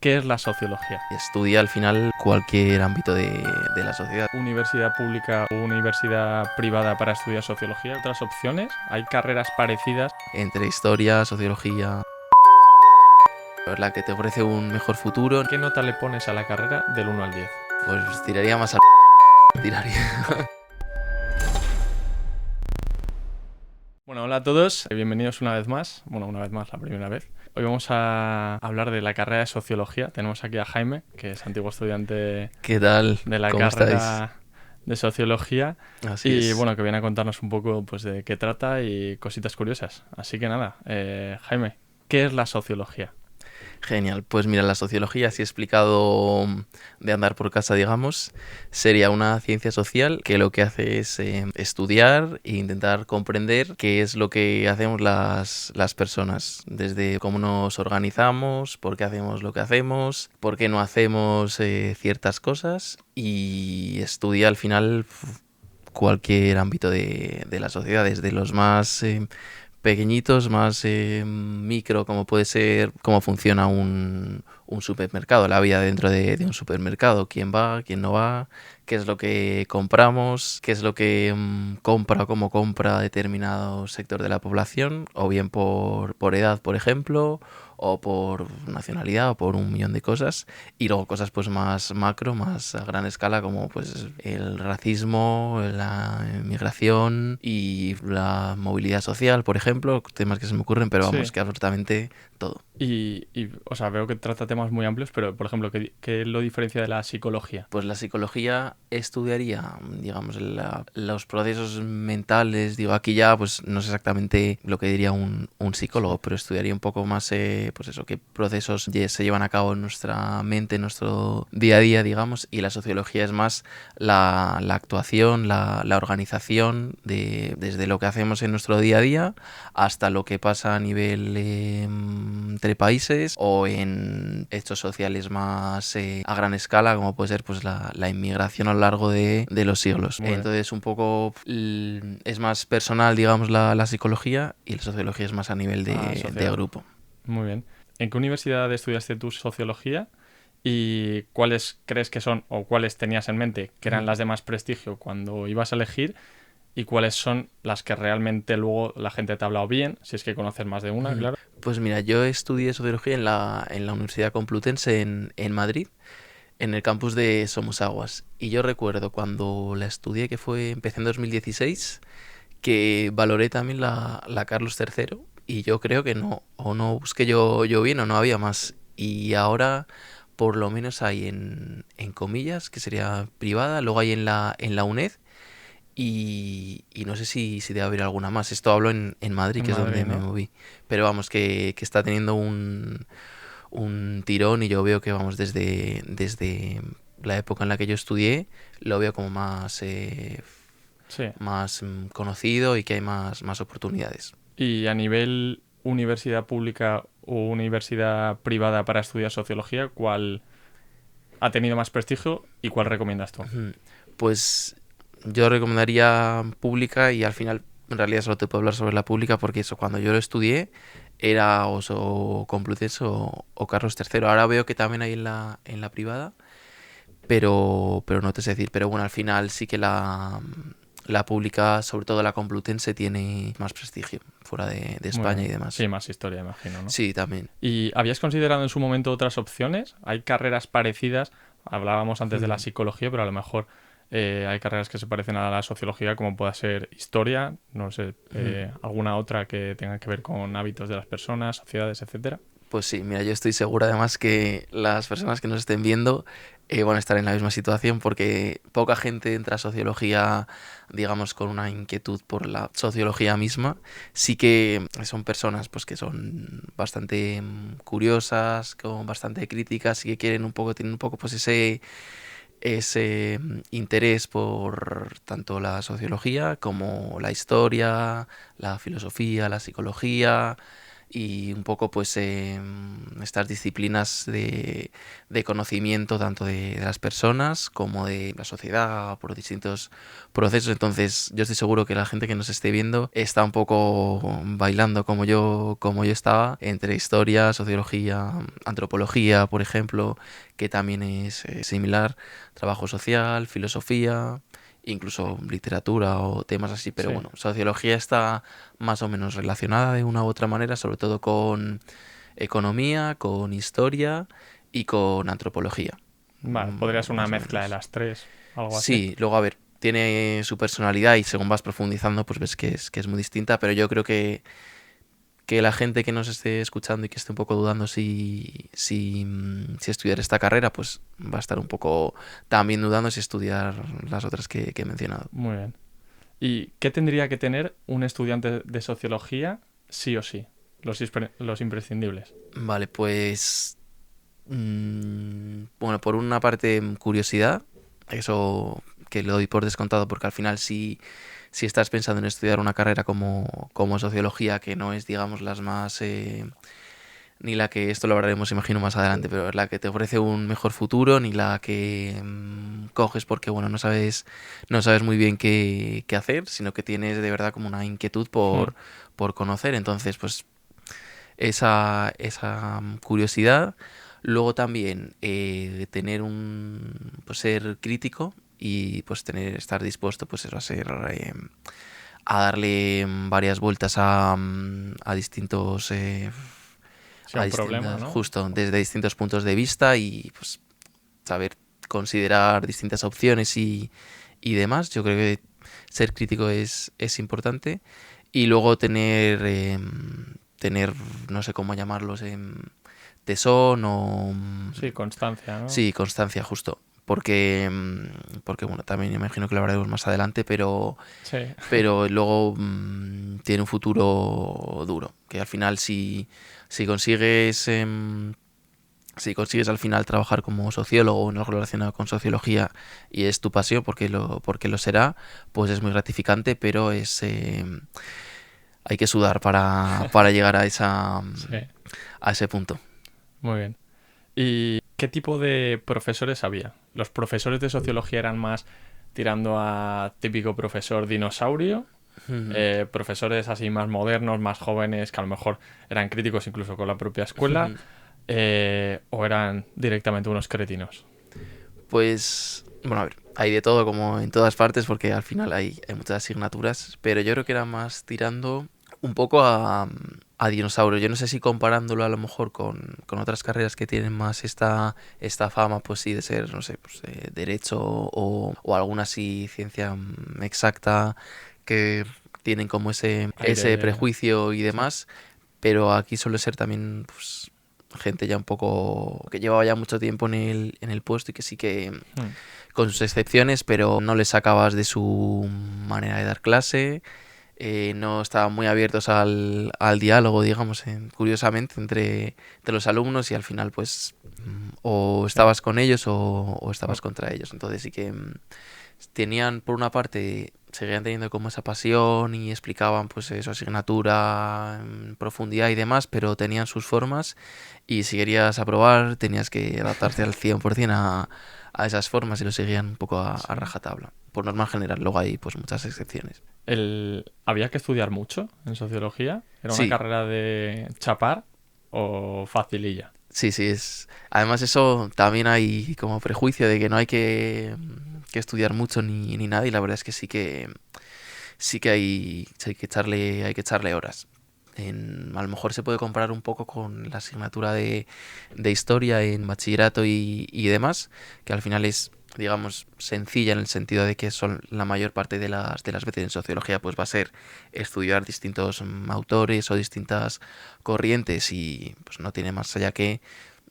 ¿Qué es la sociología? Estudia al final cualquier ámbito de la sociedad. ¿Universidad pública o universidad privada para estudiar sociología? ¿Otras opciones? ¿Hay carreras parecidas? Entre historia, sociología, es la que te ofrece un mejor futuro. ¿Qué nota le pones a la carrera del 1 al 10? Pues tiraría más al tiraría. Bueno, hola a todos, bienvenidos una vez más, la primera vez. Hoy vamos a hablar de la carrera de Sociología. Tenemos aquí a Jaime, que es antiguo estudiante ¿Qué tal? de la ¿Cómo carrera estáis? de Sociología Así y es. bueno, que viene a contarnos un poco pues, de qué trata y cositas curiosas. Así que nada, Jaime, ¿qué es la Sociología? Genial. Pues mira, la sociología, así explicado de andar por casa, digamos, sería una ciencia social que lo que hace es estudiar e intentar comprender qué es lo que hacemos las personas, desde cómo nos organizamos, por qué hacemos lo que hacemos, por qué no hacemos ciertas cosas, y estudia al final cualquier ámbito de la sociedad, desde los más pequeñitos, más micro, como puede ser cómo funciona un supermercado, la vida dentro de un supermercado, quién va, quién no va, qué es lo que compramos, qué es lo que compra o cómo compra determinado sector de la población, o bien por edad, por ejemplo, o por nacionalidad, o por un millón de cosas, y luego cosas pues más macro, más a gran escala, como pues el racismo, la migración y la movilidad social, por ejemplo, temas que se me ocurren, pero vamos, Sí. que absolutamente todo. O sea, veo que trata temas muy amplios, pero por ejemplo, ¿qué lo diferencia de la psicología? Pues la psicología estudiaría, digamos, los procesos mentales. Digo, aquí ya, pues no sé exactamente lo que diría un psicólogo, pero estudiaría un poco más, pues eso, qué procesos se llevan a cabo en nuestra mente, en nuestro día a día, digamos. Y la sociología es más la actuación, la organización, desde lo que hacemos en nuestro día a día hasta lo que pasa a nivel entre países o en hechos sociales más a gran escala, como puede ser pues la inmigración a lo largo de los siglos. Muy bien. Entonces un poco es más personal, digamos, la psicología, y la sociología es más a nivel de Sociedad. grupo. Muy bien. ¿En qué universidad estudiaste tu sociología? ¿Y cuáles crees que son, o cuáles tenías en mente que eran las de más prestigio cuando ibas a elegir? ¿Y cuáles son las que realmente luego la gente te ha hablado bien? Si es que conoces más de una, claro. Pues mira, yo estudié sociología en la Universidad Complutense en Madrid, en el campus de Somosaguas. Y yo recuerdo cuando la estudié, empecé en 2016, que valoré también la Carlos III, y yo creo que no busqué yo bien, o no había más. Y ahora por lo menos hay en comillas, que sería privada, luego hay en la UNED, y no sé si debe haber alguna más. Esto hablo en Madrid, En que es Madrid, donde me ¿no? moví. Pero vamos, que está teniendo un tirón, y yo veo que vamos desde la época en la que yo estudié, lo veo como más, Sí. más conocido, y que hay más oportunidades. Y a nivel universidad pública o universidad privada para estudiar sociología, ¿cuál ha tenido más prestigio y cuál recomiendas tú? Pues yo recomendaría pública, y al final en realidad solo te puedo hablar sobre la pública, porque eso, cuando yo lo estudié era o Complutense o Carlos III. Ahora veo que también hay en la privada, pero no te sé decir. Pero bueno, al final sí que la pública, sobre todo la Complutense, tiene más prestigio fuera de Muy España y bien. demás. Sí, más historia, imagino, ¿no? Sí, también. ¿Y habías considerado en su momento otras opciones? ¿Hay carreras parecidas? Hablábamos antes de la psicología, pero a lo mejor hay carreras que se parecen a la sociología, como pueda ser historia, no sé, alguna otra que tenga que ver con hábitos de las personas, sociedades, etcétera. Pues sí, mira, yo estoy seguro además que las personas que nos estén viendo van a estar en la misma situación, porque poca gente entra a sociología, digamos, con una inquietud por la sociología misma. Sí que son personas pues que son bastante curiosas, con bastante críticas, y que tienen un poco pues ese interés por tanto la sociología como la historia, la filosofía, la psicología, y un poco pues estas disciplinas de conocimiento tanto de las personas como de la sociedad por distintos procesos. Entonces yo estoy seguro que la gente que nos esté viendo está un poco bailando como yo estaba, entre historia, sociología, antropología, por ejemplo, que también es similar, trabajo social, filosofía, incluso literatura o temas así, pero Sí. bueno, sociología está más o menos relacionada de una u otra manera, sobre todo con economía, con historia y con antropología. Vale, podría ser una Más o mezcla de menos. las tres, algo así. Sí, luego a ver, tiene su personalidad y según vas profundizando, pues ves que es muy distinta, pero yo creo que la gente que nos esté escuchando y que esté un poco dudando si estudiar esta carrera, pues va a estar un poco también dudando si estudiar las otras que he mencionado. Muy bien. ¿Y qué tendría que tener un estudiante de sociología sí o sí? Los imprescindibles. Vale, pues bueno, por una parte curiosidad, eso que lo doy por descontado porque al final si estás pensando en estudiar una carrera como sociología, que no es digamos las más ni la que, esto lo hablaremos imagino más adelante, pero es la que te ofrece un mejor futuro, ni la que coges porque bueno, no sabes muy bien qué hacer, sino que tienes de verdad como una inquietud Hmm. por conocer. Entonces, pues esa curiosidad. Luego también tener pues ser crítico y pues estar dispuesto pues eso, a darle varias vueltas a distintos Sea un problema, ¿no? justo desde distintos puntos de vista y pues saber considerar distintas opciones y demás. Yo creo que ser crítico es importante y luego tener, no sé cómo llamarlos, tesón o Sí, constancia, ¿no? sí, constancia justo. Porque bueno, también imagino que lo hablaremos más adelante, Sí. pero luego tiene un futuro duro, que al final si consigues si consigues al final trabajar como sociólogo o en algo relacionado con sociología y es tu pasión porque lo será, pues es muy gratificante, pero hay que sudar para llegar Sí, a ese punto. muy bien. ¿Y qué tipo de profesores había? ¿Los profesores de sociología eran más tirando a típico profesor dinosaurio? Ujú. ¿Profesores así más modernos, más jóvenes, que a lo mejor eran críticos incluso con la propia escuela? ¿O eran directamente unos cretinos? Pues, bueno, a ver, hay de todo como en todas partes porque al final hay muchas asignaturas, pero yo creo que era más tirando un poco a dinosaurio. Yo no sé si comparándolo a lo mejor con otras carreras que tienen más esta fama, pues sí, de ser, no sé, pues derecho o alguna así ciencia exacta que tienen como Aire ese de... prejuicio y Sí. demás, pero aquí suele ser también, pues gente ya un poco que llevaba ya mucho tiempo en el puesto y que sí que Hmm. con sus excepciones, pero no les sacabas de su manera de dar clase, no estaban muy abiertos al diálogo, digamos, curiosamente, entre los alumnos y al final pues o Sí. estabas con ellos o Oh, estabas contra ellos. Entonces sí que tenían, por una parte, seguían teniendo como esa pasión y explicaban pues su asignatura en profundidad y demás, pero tenían sus formas y si querías aprobar tenías que adaptarte al 100% a esas formas y lo seguían un poco a sí. rajatabla. Por norma general, luego hay pues muchas excepciones. ¿Había que estudiar mucho en sociología? ¿Era una Sí, carrera de chapar o facililla? sí, sí, es. Además eso también hay como prejuicio de que no hay que estudiar mucho ni nada y la verdad es que sí que hay que echarle horas. A lo mejor se puede comparar un poco con la asignatura de historia en bachillerato y demás, que al final es, digamos, sencilla en el sentido de que son la mayor parte de las veces en sociología pues va a ser estudiar distintos autores o distintas corrientes y pues no tiene más allá que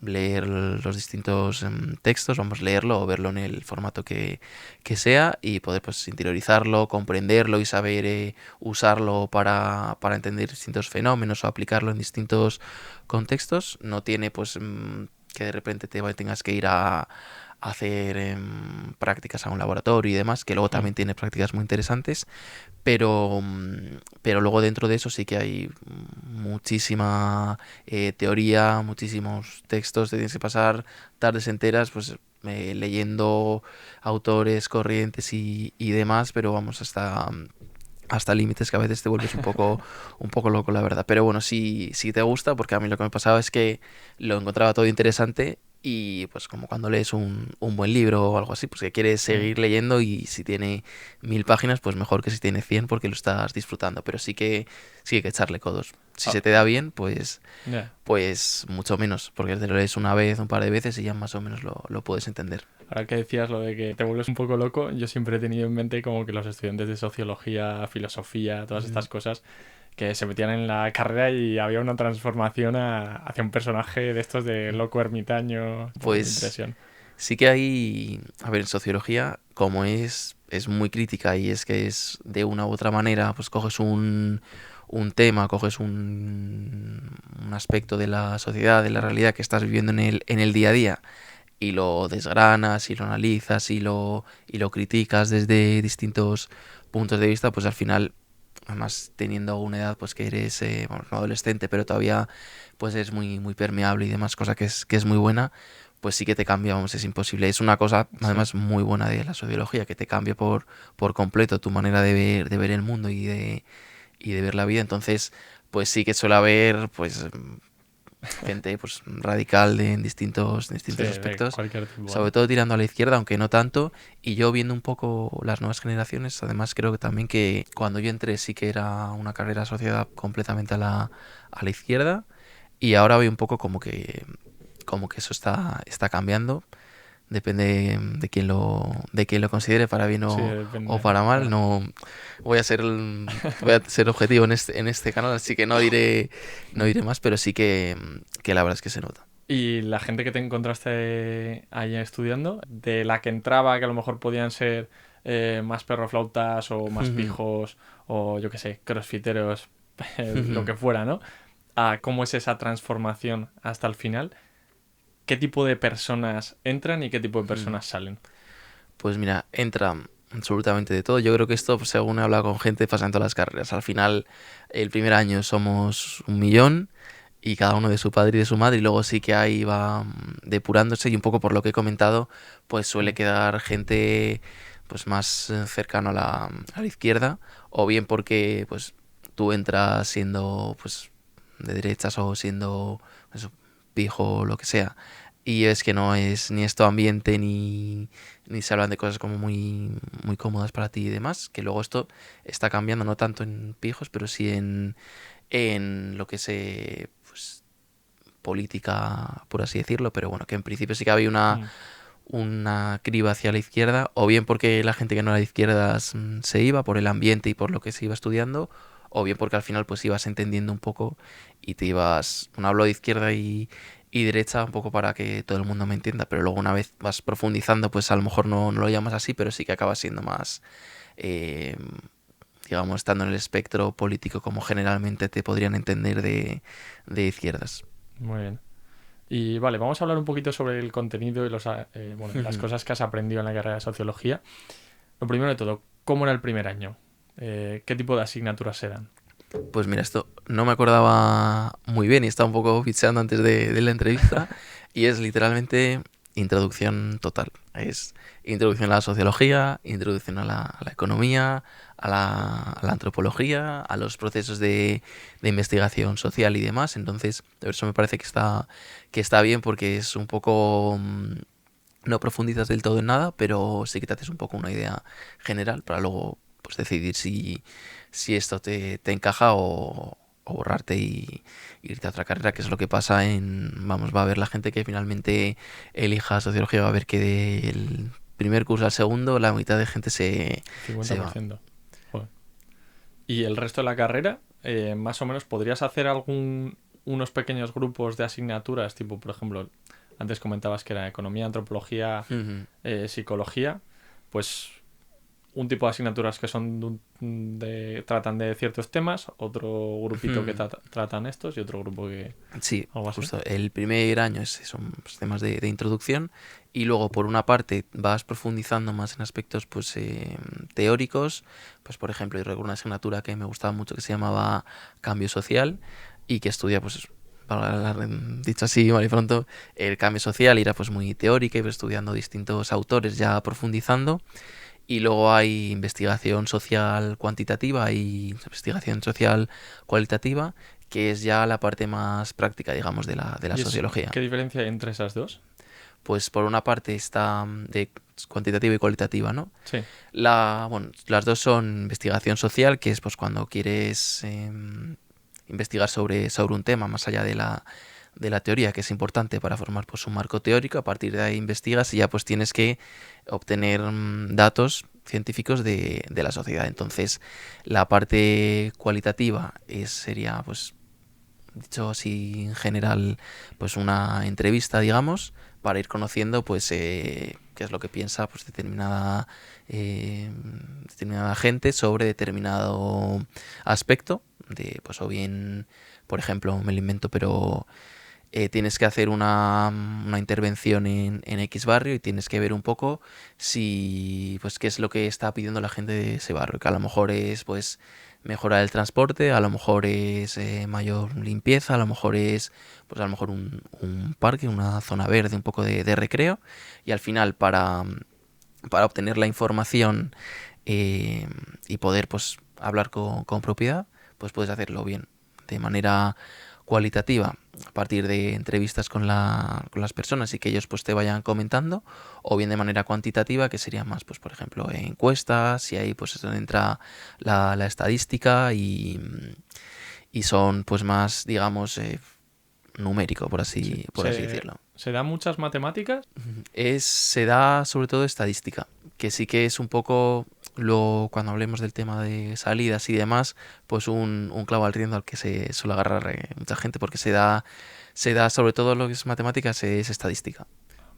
leer los distintos textos, vamos a leerlo o verlo en el formato que sea y poder pues interiorizarlo, comprenderlo y saber usarlo para entender distintos fenómenos o aplicarlo en distintos contextos. No tiene pues que de repente tengas que ir a hacer prácticas a un laboratorio y demás, que luego también tiene prácticas muy interesantes, pero luego dentro de eso sí que hay muchísima teoría, muchísimos textos, te tienes que pasar tardes enteras pues leyendo autores, corrientes y demás, pero vamos, hasta límites que a veces te vuelves un poco loco, la verdad. Pero bueno, sí te gusta, porque a mí lo que me pasaba es que lo encontraba todo interesante y pues como cuando lees un buen libro o algo así, pues que quieres seguir leyendo y si tiene 1000 páginas, pues mejor que si tiene 100 porque lo estás disfrutando. Pero sí hay que echarle codos. Si se te da bien, Ya. pues mucho menos, porque te lo lees una vez, un par de veces y ya más o menos lo puedes entender. Ahora que decías lo de que te vuelves un poco loco, yo siempre he tenido en mente como que los estudiantes de sociología, filosofía, todas estas cosas, que se metían en la carrera y había una transformación hacia un personaje de estos de loco ermitaño. Buah, qué Pues impresión. sí que hay, a ver, en sociología, como es muy crítica y es que es de una u otra manera, pues coges un tema, coges un aspecto de la sociedad, de la realidad que estás viviendo en el día a día y lo desgranas y lo analizas y lo criticas desde distintos puntos de vista, pues al final, además teniendo una edad pues que eres, bueno, no adolescente, pero todavía pues es muy permeable y demás, cosa que es muy buena, pues sí que te cambia, vamos, es imposible. Es una cosa Sí. además muy buena de la sociología, que te cambia por completo tu manera de ver el mundo y de ver la vida. Entonces, pues sí que suele haber pues gente pues radical en Sí, distintos de aspectos, cualquier tipo, sobre ¿no? todo tirando a la izquierda, aunque no tanto, y yo viendo un poco las nuevas generaciones, además creo que también que cuando yo entré sí que era una carrera asociada completamente a la izquierda, y ahora veo un poco como que eso está cambiando. Depende de quién lo considere para bien Sí, o depende. para mal. Claro. No voy a ser objetivo en este canal, así que no diré más, pero sí que la verdad es que se nota. Y la gente que te encontraste ahí estudiando, de la que entraba, que a lo mejor podían ser más perroflautas o más pijos o yo qué sé, crossfiteros, lo que fuera, ¿no? A cómo es esa transformación hasta el final, qué tipo de personas entran y qué tipo de personas salen. Pues mira, entra absolutamente de todo. Yo creo que esto, pues, según he hablado con gente, pasa en todas las carreras. Al final, el primer año somos 1 millón y cada uno de su padre y de su madre, y luego sí que ahí va depurándose y un poco por lo que he comentado, pues suele Mm. quedar gente pues más cercano a la izquierda, o bien porque pues tú entras siendo pues de derechas o siendo eso, pijo o lo que sea, y es que no es ni esto ambiente ni se hablan de cosas como muy cómodas para ti y demás, que luego esto está cambiando no tanto en pijos, pero sí en lo que es pues, política, por así decirlo, pero bueno, que en principio sí que había una, Mm. una criba hacia la izquierda, o bien porque la gente que no era de izquierdas se iba por el ambiente y por lo que se iba estudiando, o bien porque al final pues ibas entendiendo un poco y te ibas, bueno, hablo de izquierda y derecha un poco para que todo el mundo me entienda, pero luego una vez vas profundizando pues a lo mejor no lo llamas así, pero sí que acaba siendo más, eh, digamos, estando en el espectro político como generalmente te podrían entender de izquierdas. Muy bien. Y vale, vamos a hablar un poquito sobre el contenido y bueno, las cosas que has aprendido en la carrera de sociología. Lo primero de todo, ¿cómo era el primer año? ¿Qué tipo de asignaturas eran? Pues mira, esto no me acordaba muy bien y estaba un poco bicheando antes de la entrevista, y es literalmente introducción total. Es introducción a la sociología, introducción a la economía, a la antropología, a los procesos de investigación social y demás. Entonces, eso me parece que está bien porque es un poco... no profundizas del todo en nada, pero sí que te haces un poco una idea general para luego pues decidir si esto te encaja o borrarte y irte a otra carrera, que es lo que pasa vamos, va a haber la gente que finalmente elija sociología, va a ver que del primer curso al segundo la mitad de gente se va. 50%. Joder. ¿Y el resto de la carrera? Más o menos, ¿podrías hacer unos pequeños grupos de asignaturas? Tipo, por ejemplo, antes comentabas que era economía, antropología, Ujú. psicología. Pues un tipo de asignaturas que son tratan de ciertos temas, otro grupito que tratan estos y otro grupo que... Sí, algo así. justo. El primer año son pues, temas de introducción y luego por una parte vas profundizando más en aspectos pues teóricos. Pues por ejemplo, yo recuerdo una asignatura que me gustaba mucho que se llamaba Cambio Social y que estudia pues dicho así, mal y pronto, el cambio social y era pues muy teórica, iba estudiando distintos autores ya profundizando. Y luego hay investigación social cuantitativa y investigación social cualitativa, que es ya la parte más práctica, digamos, de la sociología. ¿Qué diferencia hay entre esas dos? Pues por una parte está de cuantitativa y cualitativa, ¿no? Sí. Bueno, las dos son investigación social, que es pues cuando quieres investigar sobre un tema más allá de la teoría, que es importante para formar pues un marco teórico. A partir de ahí investigas y ya pues tienes que obtener datos científicos de la sociedad. Entonces, la parte cualitativa sería, pues, dicho así en general, pues una entrevista, digamos, para ir conociendo, pues, qué es lo que piensa, pues, determinada gente sobre determinado aspecto, pues, o bien, por ejemplo, me lo invento, pero tienes que hacer una intervención en X barrio y tienes que ver un poco si pues qué es lo que está pidiendo la gente de ese barrio, que a lo mejor es pues mejorar el transporte, a lo mejor es mayor limpieza, a lo mejor es pues a lo mejor un parque, una zona verde, un poco de recreo, y al final para obtener la información y poder pues hablar con propiedad, pues puedes hacerlo bien de manera cualitativa a partir de entrevistas con las personas y que ellos pues te vayan comentando, o bien de manera cuantitativa, que sería más pues por ejemplo encuestas, y ahí pues es donde entra la estadística y son pues más digamos numérico por así decirlo. ¿Se dan muchas matemáticas? Se da sobre todo estadística, que sí que es un poco cuando hablemos del tema de salidas y demás, pues un clavo al riendo al que se suele agarrar mucha gente, porque se da sobre todo lo que es matemáticas, es estadística.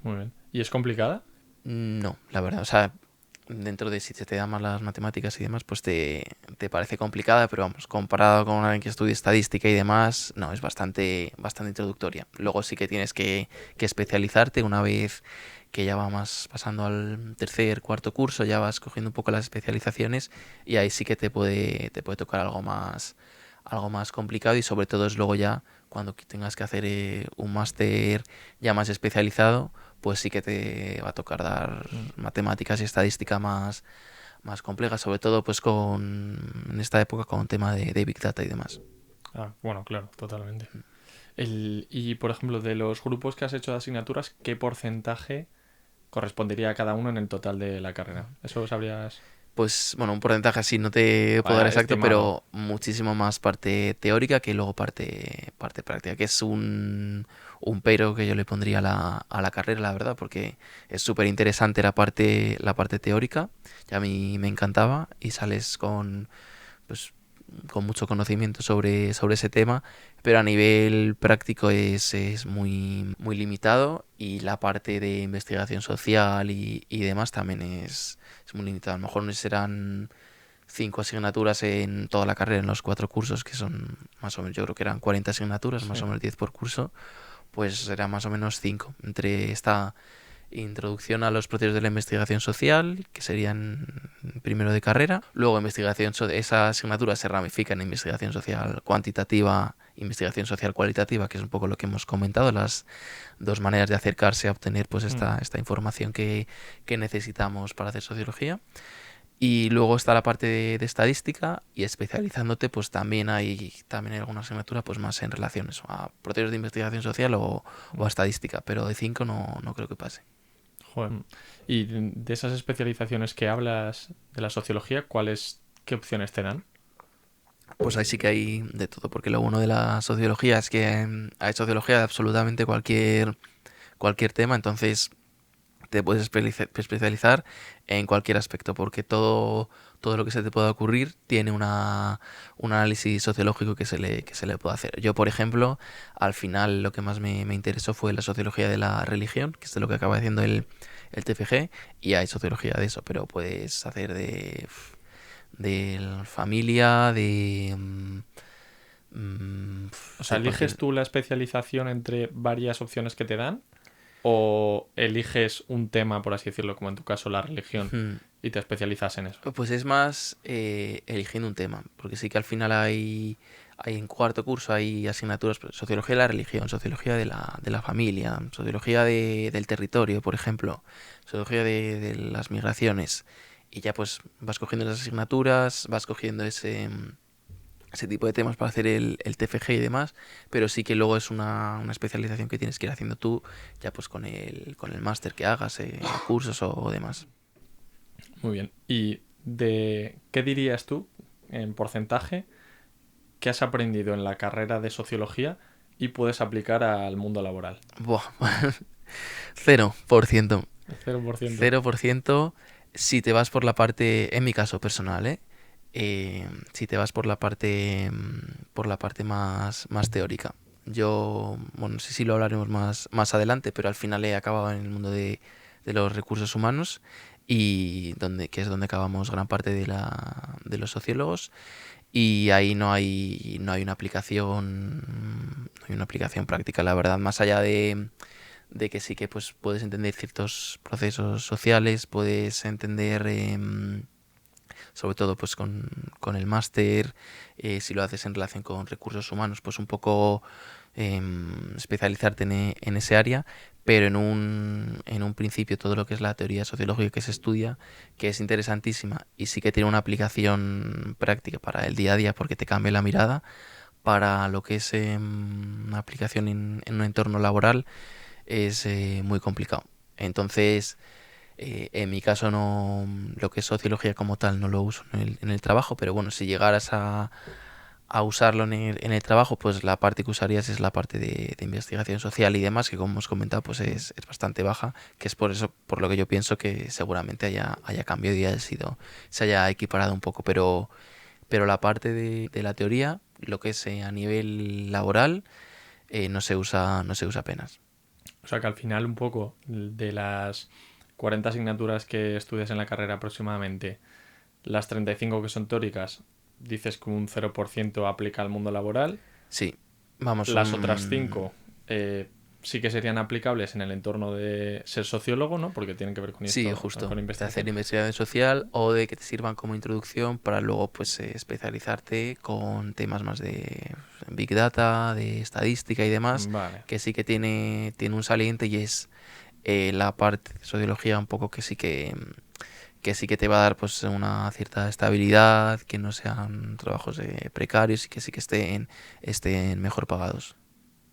Muy bien. ¿Y es complicada? No, la verdad, o sea, dentro de si te dan más las matemáticas y demás, pues te parece complicada, pero vamos, comparado con alguien que estudie estadística y demás, no, es bastante introductoria. Luego sí que tienes que especializarte una vez que ya va más pasando al tercer, cuarto curso, ya vas cogiendo un poco las especializaciones y ahí sí que te puede tocar algo más complicado, y sobre todo es luego ya cuando tengas que hacer un máster ya más especializado, pues sí que te va a tocar dar matemáticas y estadística más complejas, sobre todo pues en esta época con tema de Big Data y demás. Ah, bueno, claro, totalmente. Y, por ejemplo, de los grupos que has hecho de asignaturas, ¿qué porcentaje correspondería a cada uno en el total de la carrera? ¿Eso sabrías? Pues bueno, un porcentaje así no te puedo dar exacto, estimado. pero muchísimo más parte teórica que luego parte práctica, que es un pero que yo le pondría a la carrera, la verdad, porque es súper interesante la parte teórica, y a mí me encantaba, y sales pues con mucho conocimiento sobre ese tema, pero a nivel práctico es muy limitado, y la parte de investigación social y demás también es muy limitada. A lo mejor no serán 5 asignaturas en toda la carrera, en los 4 cursos, que son más o menos, yo creo que eran 40 asignaturas, más o menos 10 por curso, pues será más o menos 5, entre esta introducción a los procesos de la investigación social, que serían primero de carrera, luego esa asignatura se ramifica en investigación social cuantitativa, investigación social cualitativa, que es un poco lo que hemos comentado, las dos maneras de acercarse a obtener pues esta información que necesitamos para hacer sociología. Y luego está la parte de estadística, y especializándote pues también hay alguna asignatura pues más en relaciones a procesos de investigación social o a estadística, pero de 5 no creo que pase. Joder. Y de esas especializaciones que hablas de la sociología, qué opciones te dan? Pues ahí sí que hay de todo, porque lo bueno de la sociología es que hay sociología de absolutamente cualquier tema, entonces te puedes especializar en cualquier aspecto, porque todo lo que se te pueda ocurrir tiene un análisis sociológico que se le puede hacer. Yo, por ejemplo, al final lo que más me interesó fue la sociología de la religión, que es de lo que acaba haciendo el el TFG, y hay sociología de eso, pero puedes hacer de familia, de... O sea, ¿eliges tú la especialización entre varias opciones que te dan? ¿O eliges un tema, por así decirlo, como en tu caso la religión, Hmm. y te especializas en eso? Pues es más eligiendo un tema, porque sí que al final hay en cuarto curso hay asignaturas, pues, sociología de la religión, sociología de la familia, sociología del territorio, por ejemplo, sociología de las migraciones, y ya pues vas cogiendo las asignaturas, vas cogiendo ese tipo de temas para hacer el TFG y demás, pero sí que luego es una especialización que tienes que ir haciendo tú, ya pues con el máster que hagas, cursos o demás. Muy bien. ¿Y qué dirías tú, en porcentaje, que has aprendido en la carrera de sociología y puedes aplicar al mundo laboral? Buah, 0%. 0%. 0% si te vas por la parte, en mi caso personal, ¿eh? Si te vas por la parte más teórica. Yo, bueno, no sé si lo hablaremos más adelante, pero al final he acabado en el mundo de los recursos humanos y que es donde acabamos gran parte de los sociólogos, y ahí no hay una aplicación práctica, la verdad, más allá de que sí que pues puedes entender ciertos procesos sociales, puedes entender sobre todo pues con el máster, si lo haces en relación con recursos humanos, pues un poco especializarte en ese área, pero en un principio todo lo que es la teoría sociológica que se estudia, que es interesantísima y sí que tiene una aplicación práctica para el día a día porque te cambia la mirada, para lo que es una aplicación en un entorno laboral es muy complicado. Entonces, en mi caso no, lo que es sociología como tal no lo uso en el trabajo, pero bueno, si llegaras a usarlo en el trabajo, pues la parte que usarías es la parte de investigación social y demás, que como hemos comentado, pues es bastante baja, que es por eso, por lo que yo pienso que seguramente haya cambiado y se haya equiparado un poco, pero la parte de la teoría, lo que es a nivel laboral, no se usa apenas. O sea que al final un poco de las 40 asignaturas que estudias en la carrera aproximadamente, las 35 que son teóricas, dices que un 0% aplica al mundo laboral. Sí, vamos, Las otras 5 sí que serían aplicables en el entorno de ser sociólogo, ¿no? Porque tienen que ver con sí, esto, justo, con de hacer investigación. investigación social o de que te sirvan como introducción para luego pues especializarte con temas más de Big Data, de estadística y demás, Vale. que sí que tiene un saliente y es la parte de sociología un poco que sí que te va a dar pues una cierta estabilidad, que no sean trabajos precarios y que sí que estén mejor pagados.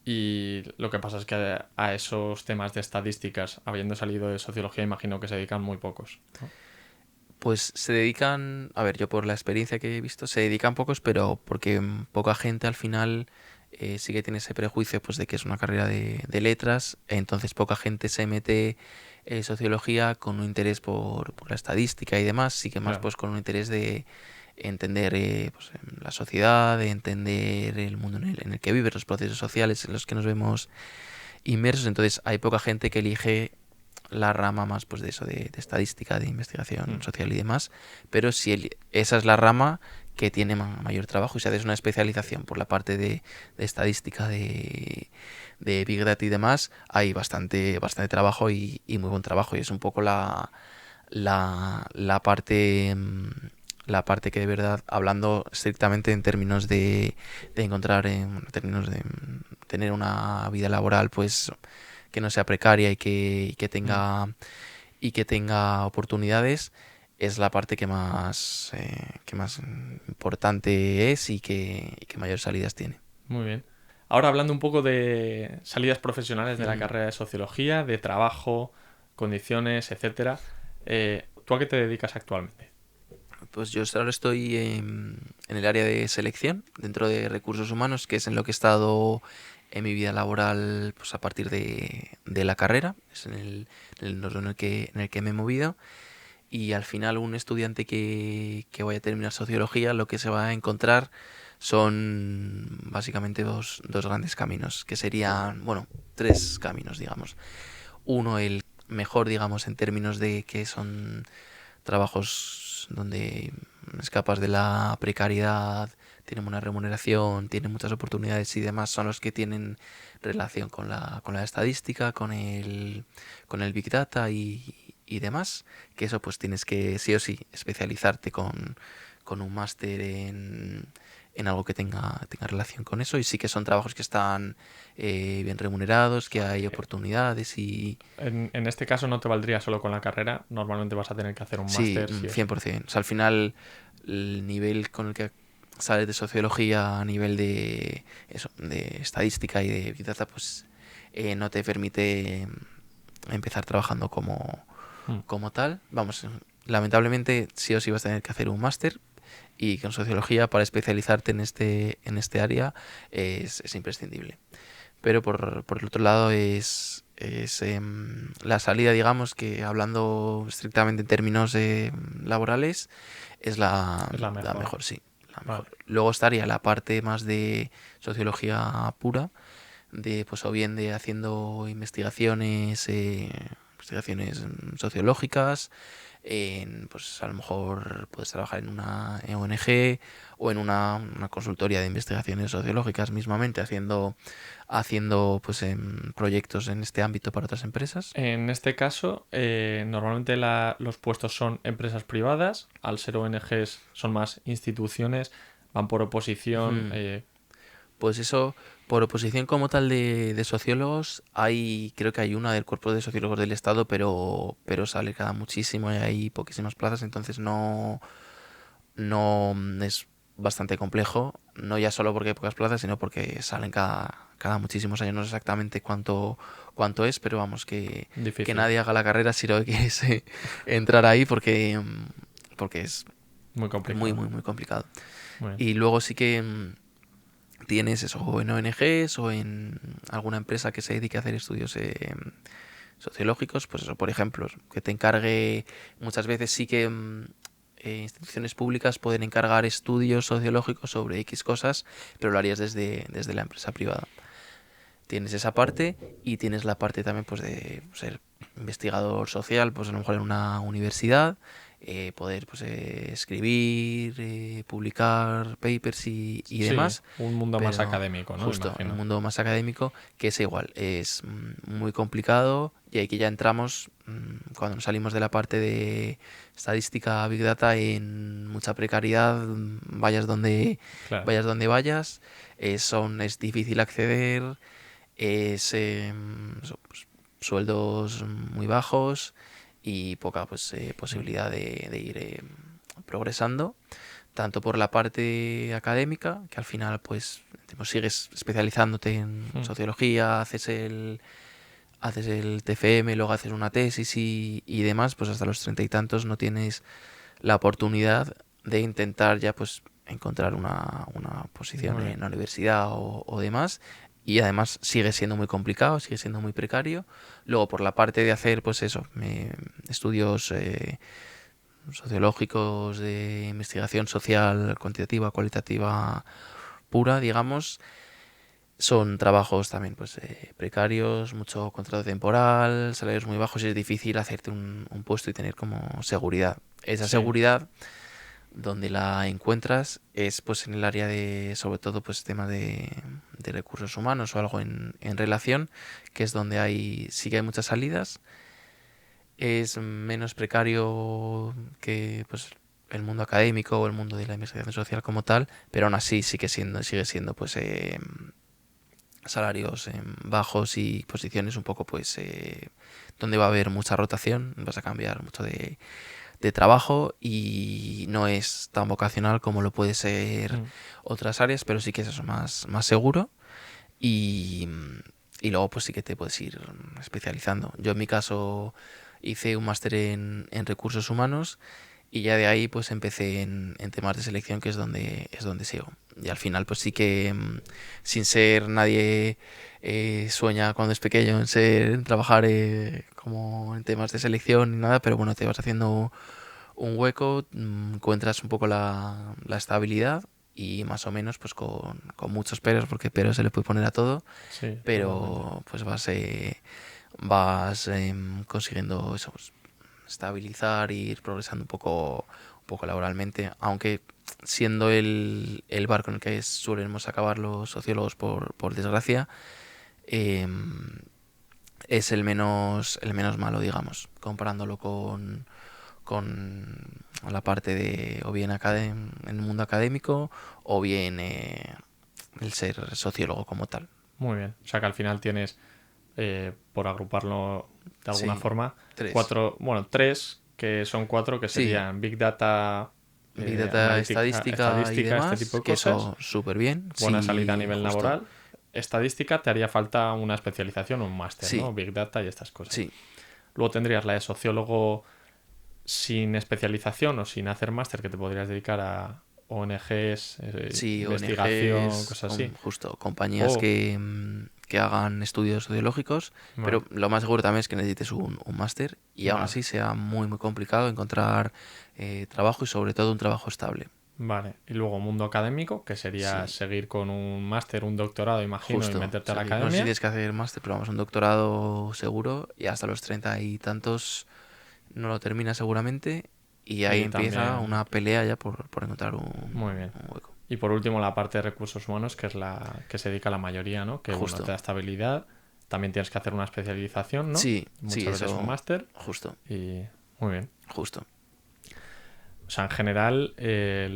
Y lo que pasa es que a esos temas de estadísticas, habiendo salido de sociología, imagino que se dedican muy pocos, ¿no? Pues se dedican, a ver, yo por la experiencia que he visto, se dedican pocos, pero porque poca gente al final sí que tiene ese prejuicio pues de que es una carrera de letras, entonces poca gente se mete en sociología con un interés por la estadística y demás, sí que más Claro. pues con un interés de entender pues, la sociedad, de entender el mundo en el que vives, los procesos sociales en los que nos vemos inmersos, entonces hay poca gente que elige la rama más pues de eso, de estadística, de investigación Mm. social y demás, pero si esa es la rama que tiene mayor trabajo, y si haces una especialización por la parte de estadística, de Big Data y demás, hay bastante trabajo y muy buen trabajo, y es un poco la parte la parte que de verdad, hablando estrictamente en términos de encontrar, en términos de tener una vida laboral pues que no sea precaria y que Mm. tenga oportunidades, es la parte que más importante es y que mayor salidas tiene. Muy bien. Ahora hablando un poco de salidas profesionales de la Ujú. carrera de sociología, de trabajo, condiciones, etcétera. ¿Tú a qué te dedicas actualmente? Pues yo ahora estoy en el área de selección dentro de recursos humanos, que es en lo que he estado en mi vida laboral pues a partir de la carrera, es en el entorno en el que me he movido. Y al final un estudiante que vaya a terminar sociología lo que se va a encontrar son básicamente dos grandes caminos, que serían, bueno, tres caminos, digamos. Uno, el mejor, digamos, en términos de que son trabajos donde escapas de la precariedad, tienen buena remuneración, tienen muchas oportunidades y demás, son los que tienen relación con la estadística, con el Big Data y demás, que eso pues tienes que sí o sí especializarte con un máster en algo que tenga relación con eso, y sí que son trabajos que están bien remunerados, que hay oportunidades y En este caso no te valdría solo con la carrera, normalmente vas a tener que hacer un sí, máster sí o sí. 100%. O sea, al final el nivel con el que sales de sociología a nivel de eso, de estadística y de Big Data, pues no te permite empezar trabajando Mm. como tal. Vamos, lamentablemente sí o sí vas a tener que hacer un máster, y con sociología para especializarte en este área es imprescindible. Pero por el otro lado es la salida, digamos, que hablando estrictamente en términos laborales, es Es la la mejor. mejor, sí, la Vale. mejor. Luego estaría la parte más de sociología pura, de pues o bien de haciendo investigaciones sociológicas, pues a lo mejor puedes trabajar en una ONG o en una consultoría de investigaciones sociológicas mismamente, haciendo pues proyectos en este ámbito para otras empresas. En este caso, normalmente los puestos son empresas privadas, al ser ONGs son más instituciones, van por oposición. Ujú. Pues eso, por oposición como tal de sociólogos, creo que hay una del Cuerpo de Sociólogos del Estado, pero sale cada muchísimo y hay poquísimas plazas, entonces no es bastante complejo, no ya solo porque hay pocas plazas, sino porque salen cada muchísimos años, no sé exactamente cuánto es, pero vamos, que Difícil, nadie haga la carrera si no quieres entrar ahí porque es muy muy, complicado. muy, muy complicado. Muy bien. Y luego sí que tienes eso, o en ONGs o en alguna empresa que se dedique a hacer estudios sociológicos, pues eso, por ejemplo, que te encargue, muchas veces sí que instituciones públicas pueden encargar estudios sociológicos sobre X cosas, pero lo harías desde la empresa privada. Tienes esa parte y tienes la parte también pues de ser investigador social, pues a lo mejor en una universidad, poder pues escribir, publicar papers y Sí, demás, un mundo más pero académico, ¿no? justo en un Imagino. mundo más académico, que es igual, es muy complicado, y aquí ya entramos, cuando nos salimos de la parte de estadística, Big Data, en mucha precariedad, Claro. vayas donde vayas, es difícil acceder, pues, sueldos muy bajos y poca pues Mm. posibilidad de ir progresando, tanto por la parte académica, que al final pues sigues especializándote en Mm. sociología, haces el TFM, luego haces una tesis y demás, pues hasta los treinta y tantos no tienes la oportunidad de intentar ya pues encontrar una posición Muy bien. en la universidad o demás, y además sigue siendo muy complicado, sigue siendo muy precario. Luego por la parte de hacer pues eso, estudios sociológicos de investigación social, cuantitativa, cualitativa pura, digamos, son trabajos también pues precarios, mucho contrato temporal, salarios muy bajos, y es difícil hacerte un puesto y tener como seguridad. Esa Sí. seguridad donde la encuentras es pues en el área de, sobre todo, pues tema de recursos humanos o algo en relación, que es donde sí que hay muchas salidas, es menos precario que pues el mundo académico o el mundo de la investigación social como tal, pero aún así sigue siendo pues salarios bajos y posiciones un poco pues donde va a haber mucha rotación, vas a cambiar mucho de trabajo, y no es tan vocacional como lo puede ser Mm. otras áreas, pero sí que es eso, más seguro, y, y luego pues sí que te puedes ir especializando. Yo en mi caso hice un máster en recursos humanos, y ya de ahí pues empecé en temas de selección, que es donde sigo. Y al final pues sí que sin ser nadie sueña cuando es pequeño en trabajar como en temas de selección ni nada, pero bueno, te vas haciendo un hueco, encuentras un poco la estabilidad, y más o menos pues con muchos peros, porque peros se le puede poner a todo, Sí, totalmente. pero pues vas consiguiendo eso, pues, estabilizar e ir progresando un poco laboralmente, aunque siendo el barco en el que solemos acabar los sociólogos por desgracia, em, es el menos malo, digamos, comparándolo con la parte de o bien en el mundo académico o bien el ser sociólogo como tal. Muy bien. O sea que al final tienes, por agruparlo de alguna Sí, forma, tres. tres, que son cuatro, que Sí, serían Big Data, Big Data, analítica, estadística y estadística, este tipo demás, de que cosas, eso súper bien. buena salida a Sí, nivel justo. laboral. Estadística te haría falta una especialización o un máster, Sí, ¿no? Big Data y estas cosas. sí, Luego tendrías la de sociólogo sin especialización o sin hacer máster, que te podrías dedicar a ONGs, sí, investigación, ONGs, cosas así. justo, compañías O, que hagan estudios sociológicos, vale, pero lo más seguro también es que necesites un máster y aún vale. así sea muy complicado encontrar trabajo y sobre todo un trabajo estable. Vale, y luego mundo académico, que sería Sí, seguir con un máster, un doctorado, imagino, y justo. meterte a la No sé si academia. tienes que hacer máster, pero vamos, un doctorado seguro y hasta los 30 y tantos no lo termina seguramente y ahí Y empieza también, una pelea ya por encontrar muy bien. un hueco. Y por último, la parte de recursos humanos, que es la que se dedica a la mayoría, ¿no? Que, bueno, te Justo. da estabilidad. También tienes que hacer una especialización, ¿no? Sí, sí, Muchas veces un eso, máster. justo, Y muy bien. justo. O sea, en general,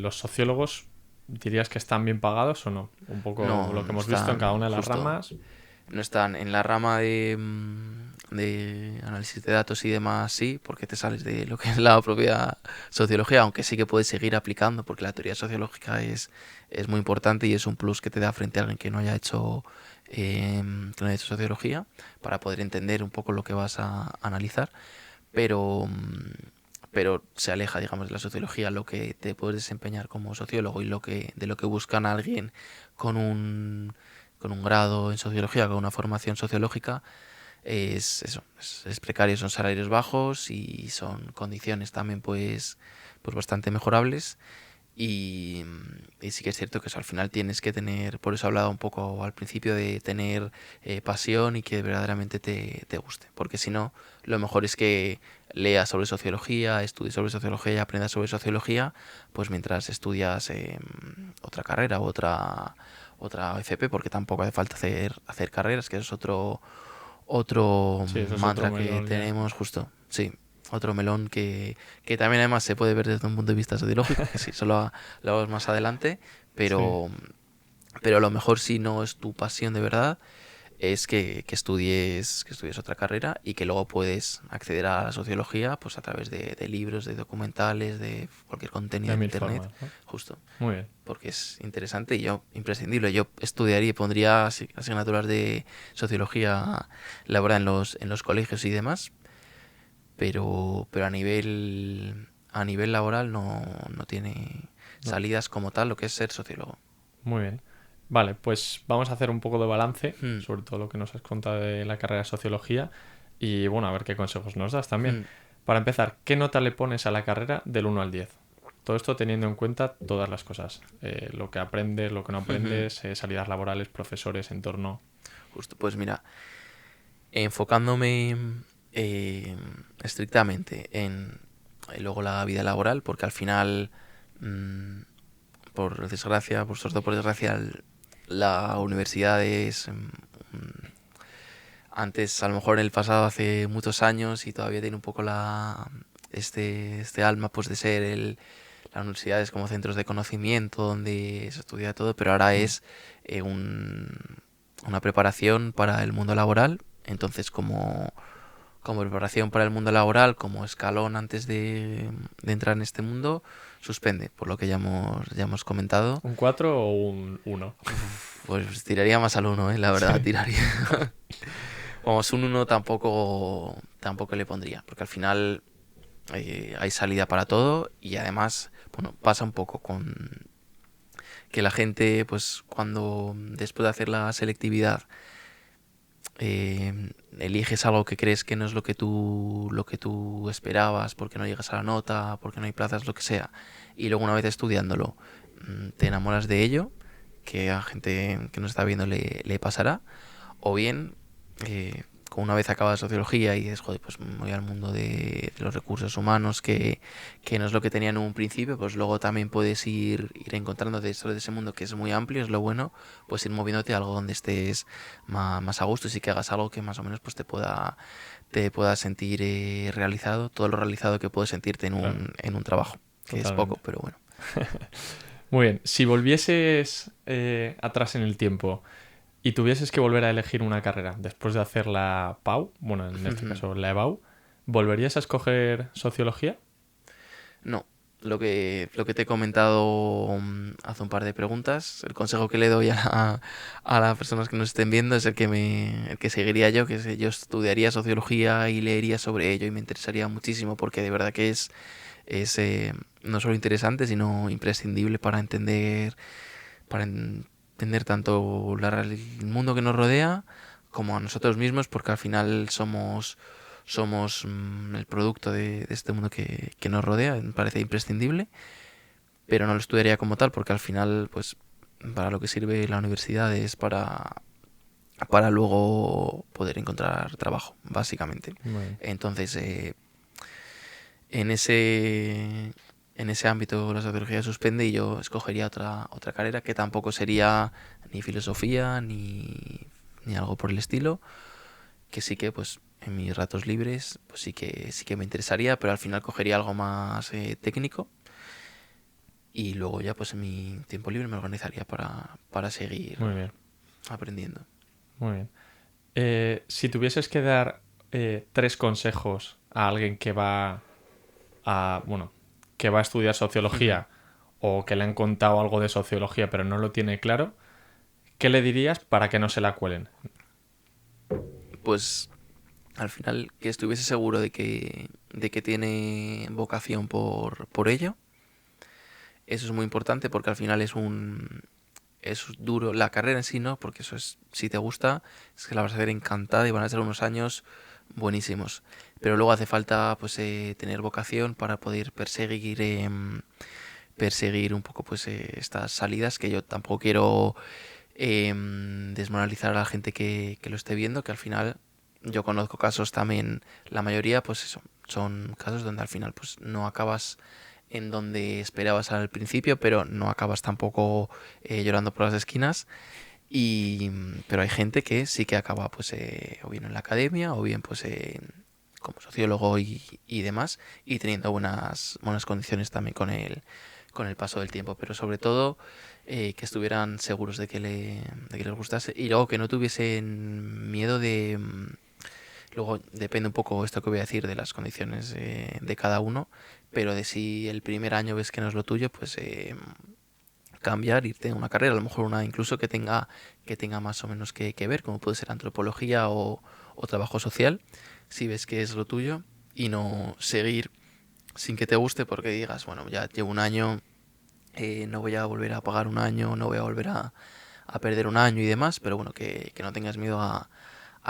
los sociólogos, ¿dirías que están bien pagados o no? Un poco No, lo que no hemos visto en cada están una de las justo, ramas. no están en la rama de análisis de datos y demás, sí, porque te sales de lo que es la propia sociología, aunque sí que puedes seguir aplicando, porque la teoría sociológica es muy importante y es un plus que te da frente a alguien que no haya hecho sociología, para poder entender un poco lo que vas a analizar, pero, pero se aleja, digamos, de la sociología lo que te puedes desempeñar como sociólogo y de lo que buscan a alguien con con un grado en sociología, con una formación sociológica, es eso, es precario, son salarios bajos y son condiciones también pues bastante mejorables y, y sí que es cierto que eso al final tienes que tener, por eso hablaba un poco al principio de tener pasión y que verdaderamente te guste, porque si no, lo mejor es que leas sobre sociología, estudies sobre sociología y aprendas sobre sociología, pues mientras estudias otra carrera u otra FP, porque tampoco hace falta hacer carreras, que eso es otro Sí, eso es otro mantra que melón ya. tenemos justo, sí. Otro melón que también además se puede ver desde un punto de vista sociológico, que sí, eso lo hago más adelante, Sí, pero, pero a lo mejor si no es tu pasión de verdad, es que estudies otra carrera y que luego puedes acceder a la sociología pues a través de libros, de documentales, de cualquier contenido de en mil internet, formas, ¿no? justo, Muy bien. porque es interesante y imprescindible. Yo estudiaría y pondría asignaturas de sociología laboral en los colegios y demás, pero a nivel laboral no tiene No, salidas como tal lo que es ser sociólogo. muy bien. Vale, pues vamos a hacer un poco de balance, Hmm, sobre todo lo que nos has contado de la carrera de sociología y bueno, a ver qué consejos nos das también. hmm. Para empezar, ¿qué nota le pones a la carrera del 1 al 10? Todo esto teniendo en cuenta todas las cosas, lo que aprendes, lo que no aprendes, salidas laborales, profesores, entorno. Justo, pues mira, enfocándome eh, estrictamente en luego la vida laboral, porque al final, mm, por desgracia, por suerte o por desgracia, la universidad es antes, a lo mejor en el pasado, hace muchos años, y todavía tiene un poco este alma pues de ser las universidades como centros de conocimiento donde se estudia todo, pero ahora Mm. es una preparación para el mundo laboral. Entonces, como preparación para el mundo laboral, como escalón antes de entrar en este mundo, suspende, por lo que ya hemos comentado. ¿Un 4 o un 1? Pues tiraría más al uno, la verdad, Sí. tiraría. Vamos, un uno tampoco le pondría, porque al final hay salida para todo y además, bueno, pasa un poco con que la gente, pues cuando después de hacer la selectividad eliges algo que crees que no es lo que tú esperabas, porque no llegas a la nota, porque no hay plazas, lo que sea, y luego una vez estudiándolo te enamoras de ello, que a gente que no está viendo le pasará, o bien con una vez acabas sociología y dices, joder, pues me voy al mundo de los recursos humanos, que no es lo que tenía en un principio, pues luego también puedes ir encontrando dentro de ese mundo que es muy amplio, es lo bueno, pues ir moviéndote a algo donde estés más a gusto y sí que hagas algo que más o menos pues te pueda sentir realizado, todo lo realizado que puedes sentirte Claro, en un trabajo, que es poco, totalmente. pero bueno. Muy bien, si volvieses atrás en el tiempo y tuvieses que volver a elegir una carrera después de hacer la PAU, bueno, en este caso la EBAU, ¿volverías a escoger sociología? No, lo que te he comentado hace un par de preguntas, el consejo que le doy a las personas que nos estén viendo es el que seguiría yo, que yo estudiaría sociología y leería sobre ello y me interesaría muchísimo porque de verdad que es no solo interesante, sino imprescindible para entender tanto el mundo que nos rodea como a nosotros mismos, porque al final somos el producto de este mundo que nos rodea, me parece imprescindible, pero no lo estudiaría como tal, porque al final, pues, para lo que sirve la universidad es para luego poder encontrar trabajo, básicamente. Muy bien. Entonces, en ese, en ese ámbito la sociología suspende y yo escogería otra carrera que tampoco sería ni filosofía ni algo por el estilo, que sí que pues en mis ratos libres pues sí que me interesaría, pero al final cogería algo más técnico y luego ya pues en mi tiempo libre me organizaría para seguir Muy bien, aprendiendo. muy bien. Si tuvieses que dar 3 consejos a alguien bueno, que va a estudiar sociología o que le han contado algo de sociología pero no lo tiene claro, ¿qué le dirías para que no se la cuelen? Pues al final que estuviese seguro de que tiene vocación por ello. Eso es muy importante porque al final es duro la carrera en sí, ¿no? Porque eso es, si te gusta, es que la vas a hacer encantada y van a ser unos años buenísimos. Pero luego hace falta pues tener vocación para poder perseguir un poco pues estas salidas que yo tampoco quiero desmoralizar a la gente que lo esté viendo, que al final yo conozco casos también, la mayoría pues eso, son casos donde al final pues no acabas en donde esperabas al principio, pero no acabas tampoco llorando por las esquinas. Pero hay gente que sí que acaba pues o bien en la academia o bien pues como sociólogo y demás y teniendo buenas condiciones también con el paso del tiempo, pero sobre todo que estuvieran seguros de que les gustase y luego que no tuviesen miedo luego depende un poco esto que voy a decir de las condiciones de cada uno, pero de si el primer año ves que no es lo tuyo, pues cambiar, irte a una carrera, a lo mejor una incluso que tenga más o menos que ver, como puede ser antropología o trabajo social, si ves que es lo tuyo y no seguir sin que te guste porque digas, bueno, ya llevo un año, no voy a volver a pagar un año, no voy a volver a perder un año y demás, pero bueno, que no tengas miedo a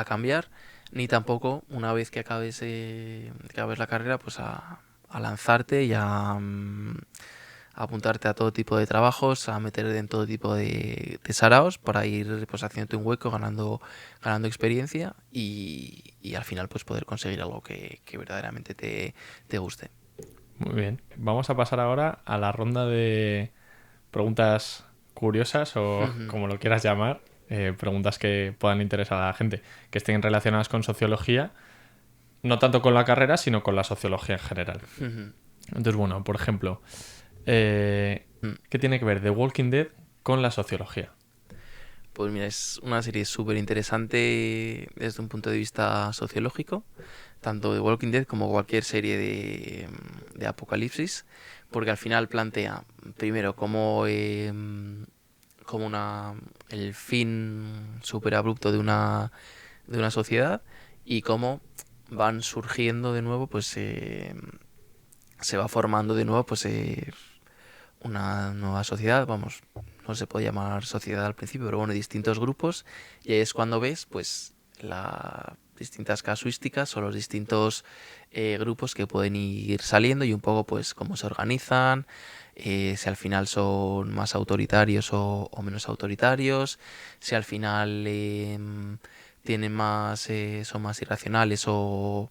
cambiar, ni tampoco una vez que acabes la carrera, pues a lanzarte y a apuntarte a todo tipo de trabajos, a meterte en todo tipo de saraos para ir pues haciéndote un hueco, ganando experiencia y al final pues poder conseguir algo que verdaderamente te guste. Muy bien. Vamos a pasar ahora a la ronda de preguntas curiosas o Ujú, como lo quieras llamar, preguntas que puedan interesar a la gente, que estén relacionadas con sociología, no tanto con la carrera, sino con la sociología en general. ujú, Entonces, bueno, por ejemplo, ujú. ¿qué tiene que ver The Walking Dead con la sociología? Pues mira, es una serie súper interesante desde un punto de vista sociológico, tanto de Walking Dead como cualquier serie de apocalipsis, porque al final plantea, primero, como el fin súper abrupto de una sociedad y cómo van surgiendo de nuevo, pues se va formando de nuevo, pues una nueva sociedad, vamos, no se puede llamar sociedad al principio, pero bueno, distintos grupos, y ahí es cuando ves, pues, las distintas casuísticas o los distintos grupos que pueden ir saliendo y un poco, pues, cómo se organizan, si al final son más autoritarios o menos autoritarios, si al final tienen más, son más irracionales o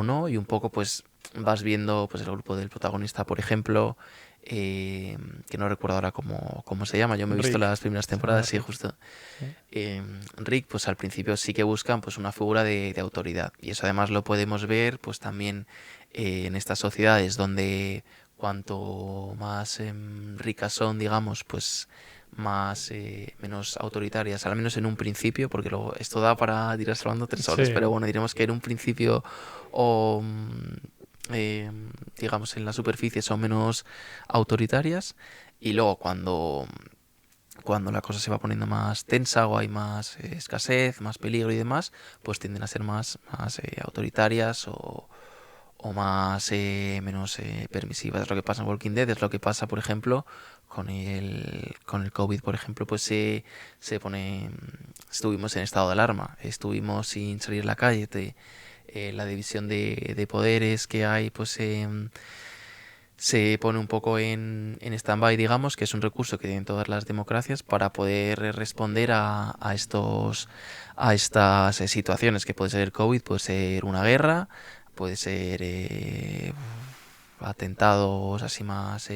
no, y un poco pues vas viendo pues el grupo del protagonista, por ejemplo, que no recuerdo ahora cómo se llama, yo me he visto Rick, las primeras se llama temporadas, sí, Rick. justo. Sí. Rick, pues al principio sí que buscan pues una figura de autoridad, y eso además lo podemos ver pues también en estas sociedades donde cuanto más ricas son, digamos, pues más menos autoritarias, al menos en un principio, porque luego esto da para tirarse hablando 3 horas, Sí, pero bueno, diremos que en un principio o digamos en la superficie son menos autoritarias, y luego cuando la cosa se va poniendo más tensa o hay más escasez, más peligro y demás, pues tienden a ser más autoritarias o más menos permisivas. Es lo que pasa en Walking Dead, es lo que pasa, por ejemplo, con el COVID, por ejemplo, pues se pone, estuvimos en estado de alarma, estuvimos sin salir a la calle, la división de poderes que hay, pues se pone un poco en stand-by, digamos, que es un recurso que tienen todas las democracias para poder responder a estas situaciones, que puede ser el COVID, puede ser una guerra, puede ser atentados así más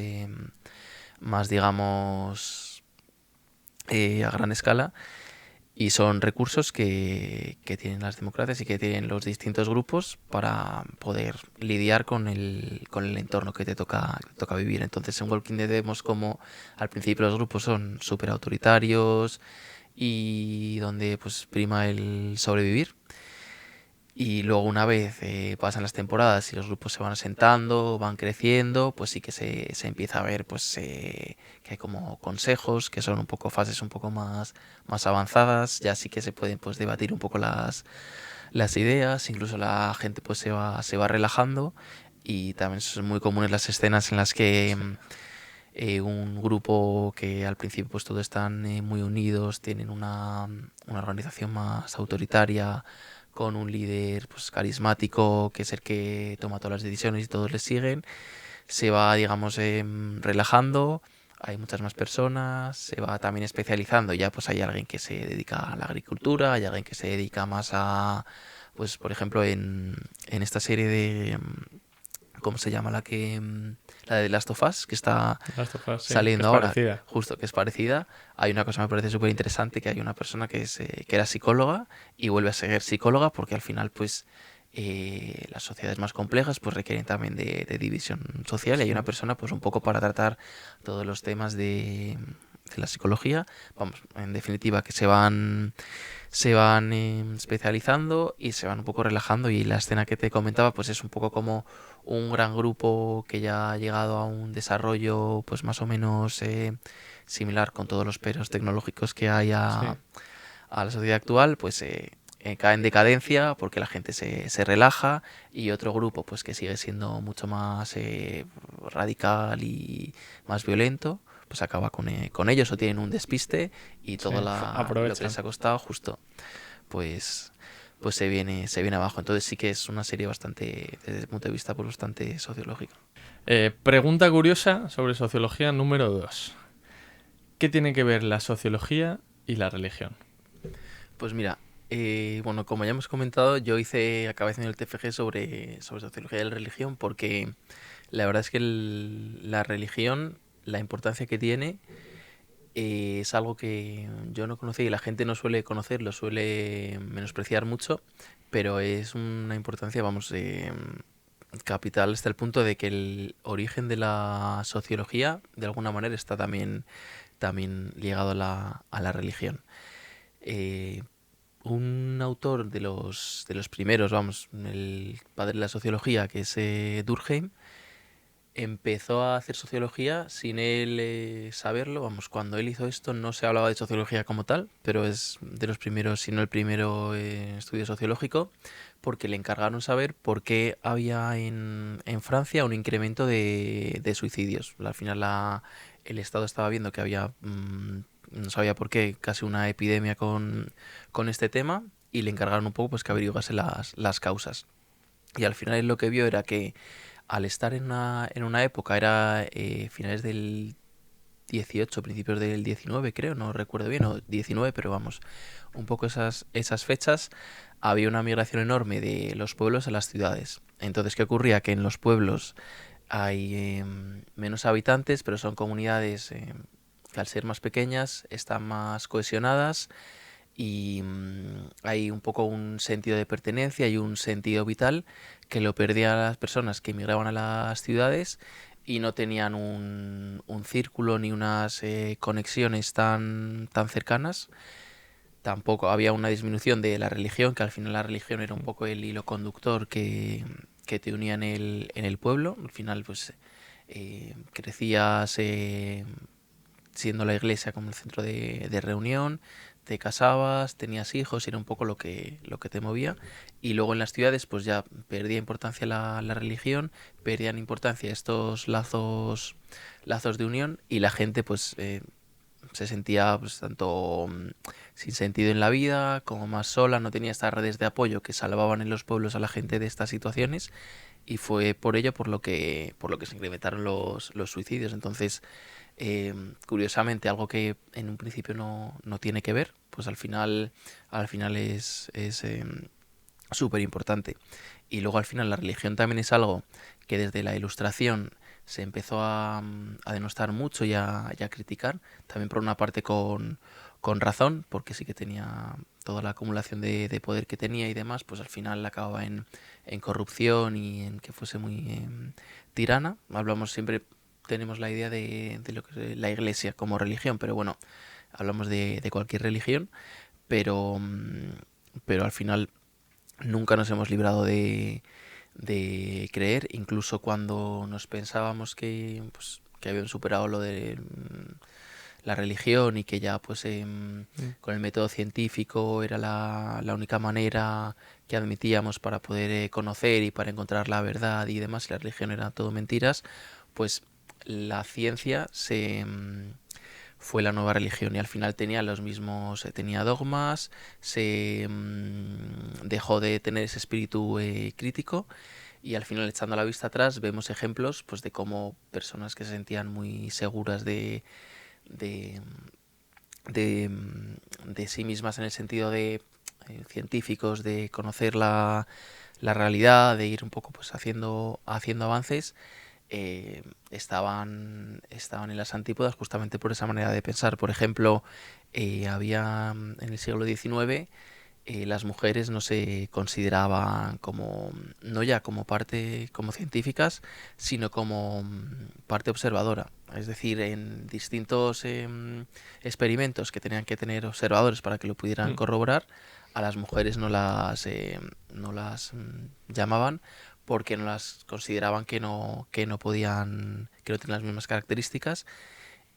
digamos, a gran escala. Y son recursos que tienen las democracias y que tienen los distintos grupos para poder lidiar con el entorno que te toca vivir. Entonces en Walking Dead vemos como al principio los grupos son súper autoritarios y donde pues prima el sobrevivir. Y luego una vez pasan las temporadas y los grupos se van asentando, van creciendo, pues sí que se empieza a ver pues que hay como consejos, que son un poco fases un poco más avanzadas, ya sí que se pueden pues debatir un poco las ideas, incluso la gente pues se va relajando, y también son muy comunes las escenas en las que sí. un grupo que al principio pues todos están muy unidos, tienen una organización más autoritaria, con un líder pues carismático, que es el que toma todas las decisiones y todos le siguen, se va, digamos, relajando, hay muchas más personas, se va también especializando, ya pues hay alguien que se dedica a la agricultura, hay alguien que se dedica más a, pues por ejemplo en esta serie de, ¿cómo se llama? La de Last of Us, que está Last of Us, sí, que saliendo es ahora, parecida. justo, que es parecida. Hay una cosa que me parece súper interesante, que hay una persona que era psicóloga y vuelve a ser psicóloga, porque al final pues las sociedades más complejas pues requieren también de división social, y hay una Sí. persona pues un poco para tratar todos los temas de la psicología, vamos, en definitiva, que se van especializando y se van un poco relajando, y la escena que te comentaba pues es un poco como un gran grupo que ya ha llegado a un desarrollo pues más o menos similar, con todos los peros tecnológicos que hay Sí. a la sociedad actual, pues cae en decadencia porque la gente se relaja, y otro grupo pues que sigue siendo mucho más radical y más violento, pues acaba con ellos, o tienen un despiste, y Sí, todo lo que les aprovechan. ha costado justo pues se viene abajo. Entonces sí que es una serie bastante, desde el punto de vista pues bastante sociológica. Pregunta curiosa sobre sociología número 2. ¿Qué tiene que ver la sociología y la religión? Pues mira, bueno, como ya hemos comentado, yo acabé haciendo el TFG sobre sociología de la religión, porque la verdad es que la religión, la importancia que tiene, es algo que yo no conocía y la gente no suele conocer, lo suele menospreciar mucho, pero es una importancia, vamos, capital, hasta el punto de que el origen de la sociología de alguna manera está también ligado a la religión. Eh, un autor de los primeros, vamos, el padre de la sociología, que es Durkheim, empezó a hacer sociología sin él saberlo. Vamos, cuando él hizo esto no se hablaba de sociología como tal, pero es de los primeros, si no el primero estudio sociológico, porque le encargaron saber por qué había en Francia un incremento de suicidios. Al final el Estado estaba viendo que había, no sabía por qué, casi una epidemia con este tema, y le encargaron un poco pues que averiguase las causas. Y al final él lo que vio era que al estar en una época, era finales del 18, principios del 19, creo, no recuerdo bien, o 19, pero vamos, un poco esas fechas, había una migración enorme de los pueblos a las ciudades. Entonces, ¿qué ocurría? Que en los pueblos hay menos habitantes, pero son comunidades que al ser más pequeñas están más cohesionadas y hay un poco un sentido de pertenencia y un sentido vital que lo perdían las personas que emigraban a las ciudades y no tenían un círculo ni unas conexiones tan cercanas. Tampoco había una disminución de la religión, que al final la religión era un poco el hilo conductor que te unía en el pueblo. Al final, pues crecías siendo la iglesia como el centro de reunión, te casabas, tenías hijos, era un poco lo que te movía. Y luego en las ciudades, pues ya perdía importancia la religión, perdían importancia estos lazos de unión y la gente, pues se sentía pues tanto sin sentido en la vida como más sola, no tenía estas redes de apoyo que salvaban en los pueblos a la gente de estas situaciones y fue por ello por lo que se incrementaron los suicidios. Entonces, curiosamente, algo que en un principio no tiene que ver, pues al final es súper importante. Y luego al final la religión también es algo que desde la Ilustración se empezó a denostar mucho y a criticar, también por una parte con razón, porque sí que tenía toda la acumulación de poder que tenía y demás, pues al final acababa en corrupción y en que fuese muy tirana. Hablamos siempre, tenemos la idea de lo que es la iglesia como religión, pero bueno, hablamos de cualquier religión, pero, pero al final nunca nos hemos librado de creer, incluso cuando nos pensábamos que habían superado lo de la religión y que ya pues con el método científico era la única manera que admitíamos para poder conocer y para encontrar la verdad y demás, y la religión era todo mentiras, pues la ciencia fue la nueva religión y al final tenía los mismos, tenía dogmas, se dejó de tener ese espíritu crítico y al final, echando la vista atrás, vemos ejemplos pues de cómo personas que se sentían muy seguras de, de, de sí mismas en el sentido de científicos, de conocer la realidad, de ir un poco pues haciendo avances, estaban en las antípodas justamente por esa manera de pensar. Por ejemplo, había en el siglo XIX las mujeres no se consideraban como, no ya como parte, como científicas, sino como parte observadora. Es decir, en distintos experimentos que tenían que tener observadores para que lo pudieran corroborar, a las mujeres no las llamaban porque no las consideraban que no podían, que no tenían las mismas características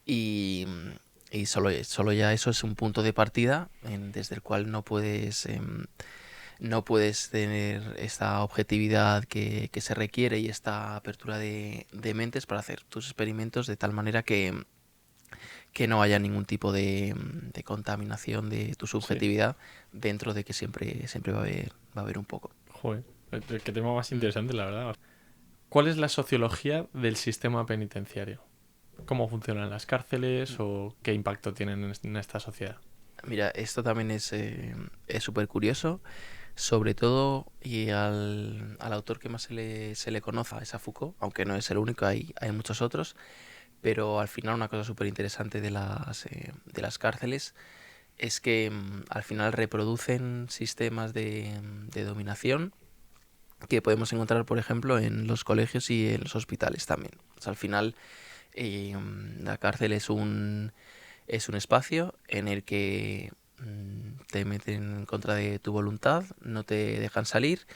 y, y solo ya eso es un punto de partida desde el cual no puedes tener esta objetividad que se requiere y esta apertura de mentes para hacer tus experimentos de tal manera que no haya ningún tipo de contaminación de tu Sí. subjetividad dentro de que siempre va a haber un poco. Joder, qué tema más interesante, la verdad. ¿Cuál es la sociología del sistema penitenciario? ¿Cómo funcionan las cárceles o qué impacto tienen en esta sociedad? Mira, esto también es súper curioso, sobre todo y al autor que más se le conoce, es a Foucault, aunque no es el único, hay muchos otros, pero al final una cosa súper interesante de las cárceles es que al final reproducen sistemas de dominación que podemos encontrar, por ejemplo, en los colegios y en los hospitales también. O sea, al final la cárcel es un espacio en el que te meten en contra de tu voluntad, no te dejan salir,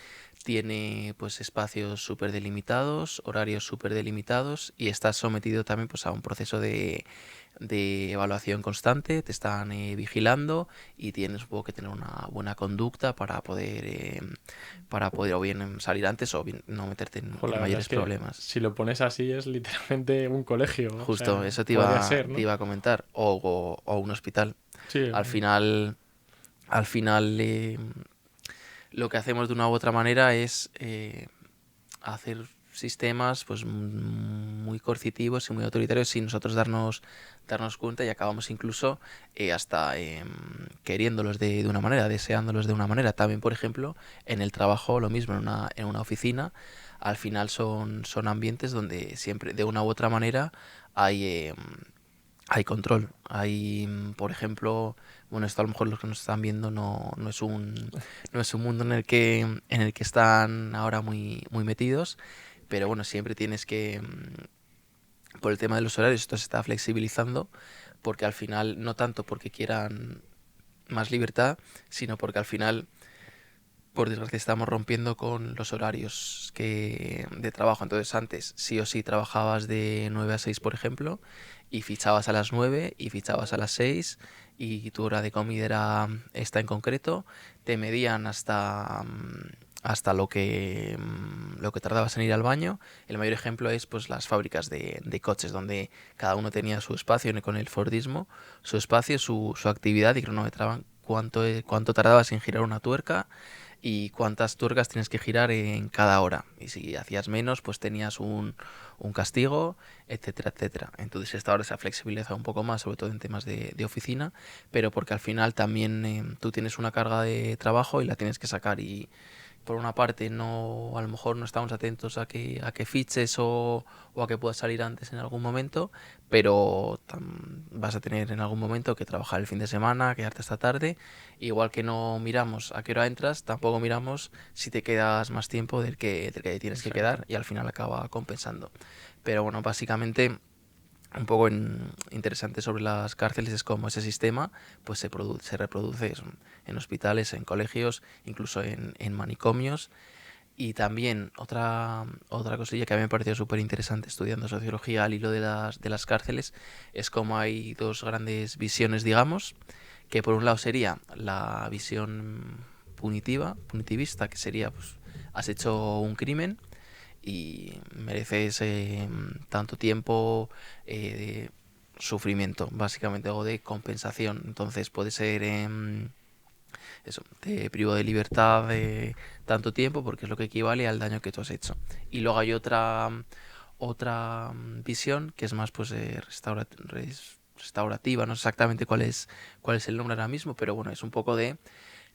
tiene pues espacios súper delimitados, horarios súper delimitados y estás sometido también pues a un proceso de evaluación constante, te están vigilando y tienes supongo que tener una buena conducta para poder o bien salir antes o bien no meterte en, Jo, en la verdad es mayores que problemas. si lo pones así es literalmente un colegio, ¿no? O Justo, sea, eso te podría iba, ser, te ¿no? iba a comentar. O un hospital. Sí, Al final, lo que hacemos de una u otra manera es hacer sistemas pues muy coercitivos y muy autoritarios sin nosotros darnos cuenta, y acabamos incluso hasta queriéndolos de una manera, deseándolos de una manera. También, por ejemplo, en el trabajo lo mismo, en una oficina, al final son ambientes donde siempre de una u otra manera hay, hay control. Hay, por ejemplo, bueno, esto a lo mejor los que nos están viendo no es un mundo en el que están ahora muy metidos, pero bueno, siempre tienes que, por el tema de los horarios, esto se está flexibilizando, porque al final, no tanto porque quieran más libertad, sino porque al final, por desgracia, estamos rompiendo con los horarios de trabajo. Entonces, antes sí o sí trabajabas de 9 a 6, por ejemplo, y fichabas a las 9 y fichabas a las 6, y tu hora de comida era esta en concreto. Te medían hasta lo que tardabas en ir al baño. El mayor ejemplo es pues las fábricas de coches, donde cada uno tenía su espacio con el Fordismo, su espacio, su actividad, y cronometraban cuánto tardabas en girar una tuerca y cuántas tuercas tienes que girar en cada hora. Y si hacías menos, pues tenías un castigo, etcétera, etcétera. Entonces esta hora se ha flexibilizado un poco más, sobre todo en temas de oficina, pero porque al final también tú tienes una carga de trabajo y la tienes que sacar, y por una parte no, a lo mejor no estamos atentos a que fiches o a que puedas salir antes en algún momento, pero vas a tener en algún momento que trabajar el fin de semana, quedarte hasta tarde. Igual que no miramos a qué hora entras, tampoco miramos si te quedas más tiempo del que tienes que Exacto. quedar, y al final acaba compensando. Pero bueno, básicamente un poco interesante sobre las cárceles es cómo ese sistema pues se reproduce en hospitales, en colegios, incluso en manicomios. Y también otra cosilla que a mí me pareció súper interesante estudiando sociología al hilo de las cárceles es cómo hay dos grandes visiones, digamos, que por un lado sería la visión punitivista, que sería pues has hecho un crimen y mereces tanto tiempo de sufrimiento, básicamente, o de compensación. Entonces puede ser eso, te privo de libertad de tanto tiempo porque es lo que equivale al daño que tú has hecho. Y luego hay otra visión que es más pues restaurativa, no sé exactamente cuál es el nombre ahora mismo, pero bueno, es un poco de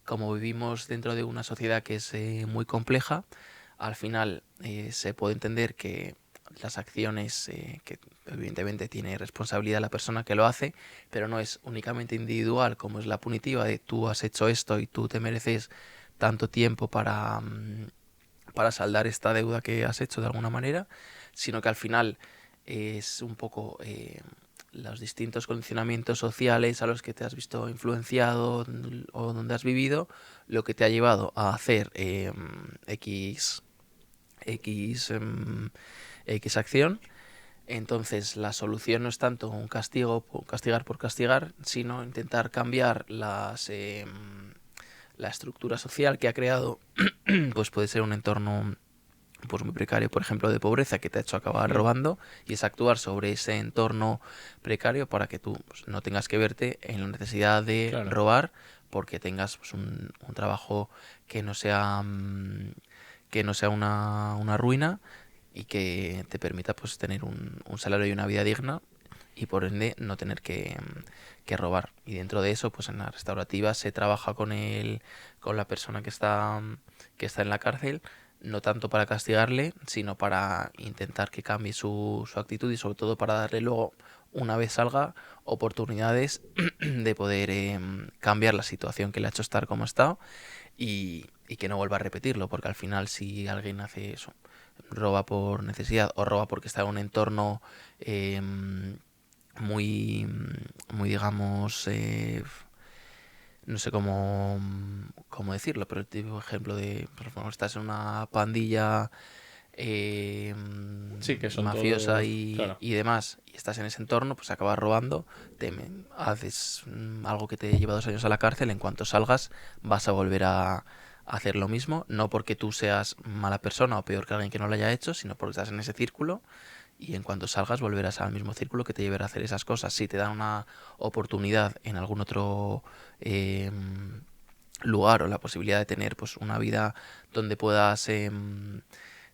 como vivimos dentro de una sociedad que es muy compleja. Al final se puede entender que las acciones, que evidentemente tiene responsabilidad la persona que lo hace, pero no es únicamente individual, como es la punitiva de tú has hecho esto y tú te mereces tanto tiempo para saldar esta deuda que has hecho de alguna manera, sino que al final es un poco los distintos condicionamientos sociales a los que te has visto influenciado o donde has vivido, lo que te ha llevado a hacer X, X acción. Entonces la solución no es tanto un castigo, castigar por castigar, sino intentar cambiar la estructura social que ha creado, pues puede ser un entorno pues muy precario, por ejemplo, de pobreza, que te ha hecho acabar Mm, robando, y es actuar sobre ese entorno precario para que tú pues, no tengas que verte en la necesidad de claro. robar, porque tengas pues, un trabajo que no sea una ruina, y que te permita pues tener un salario y una vida digna, y por ende no tener que robar. Y dentro de eso, pues en la restaurativa se trabaja con la persona que está en la cárcel, no tanto para castigarle, sino para intentar que cambie su actitud, y sobre todo para darle luego, una vez salga, oportunidades de poder cambiar la situación que le ha hecho estar como está, y que no vuelva a repetirlo, porque al final si alguien hace eso, roba por necesidad o roba porque está en un entorno muy, muy digamos, no sé cómo decirlo, pero el típico ejemplo de, por ejemplo, estás en una pandilla eh, Sí, que son mafiosa todos. y, Claro. y demás, y estás en ese entorno, pues acabas robando, haces algo que te lleva 2 años a la cárcel. En cuanto salgas vas a volver a hacer lo mismo, no porque tú seas mala persona o peor que alguien que no lo haya hecho, sino porque estás en ese círculo, y en cuanto salgas volverás al mismo círculo que te llevará a hacer esas cosas. Si te dan una oportunidad en algún otro eh, lugar, o la posibilidad de tener pues una vida donde puedas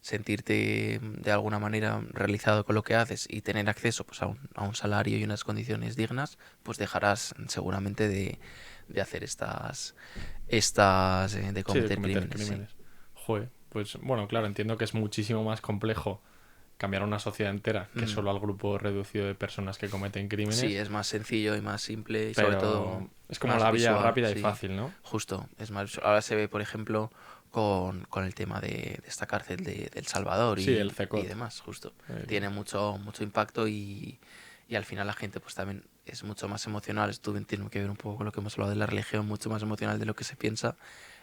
sentirte de alguna manera realizado con lo que haces y tener acceso pues, a un salario y unas condiciones dignas, pues dejarás seguramente de hacer de Sí, de cometer cometer crímenes, sí. crímenes. Joder, pues bueno, claro, entiendo que es muchísimo más complejo cambiar a una sociedad entera que Mm. solo al grupo reducido de personas que cometen Sí, crímenes, es más sencillo y más simple y sobre todo pero es como más la vía visual, rápida y sí, fácil, ¿no? justo, es más visual. Ahora se ve, por ejemplo, con el tema de esta cárcel de El Salvador Sí, el y CECOT. demás, justo. El- Tiene mucho impacto y al final la gente pues también es mucho más emocional. Esto tiene que ver un poco con lo que hemos hablado de la religión, mucho más emocional de lo que se piensa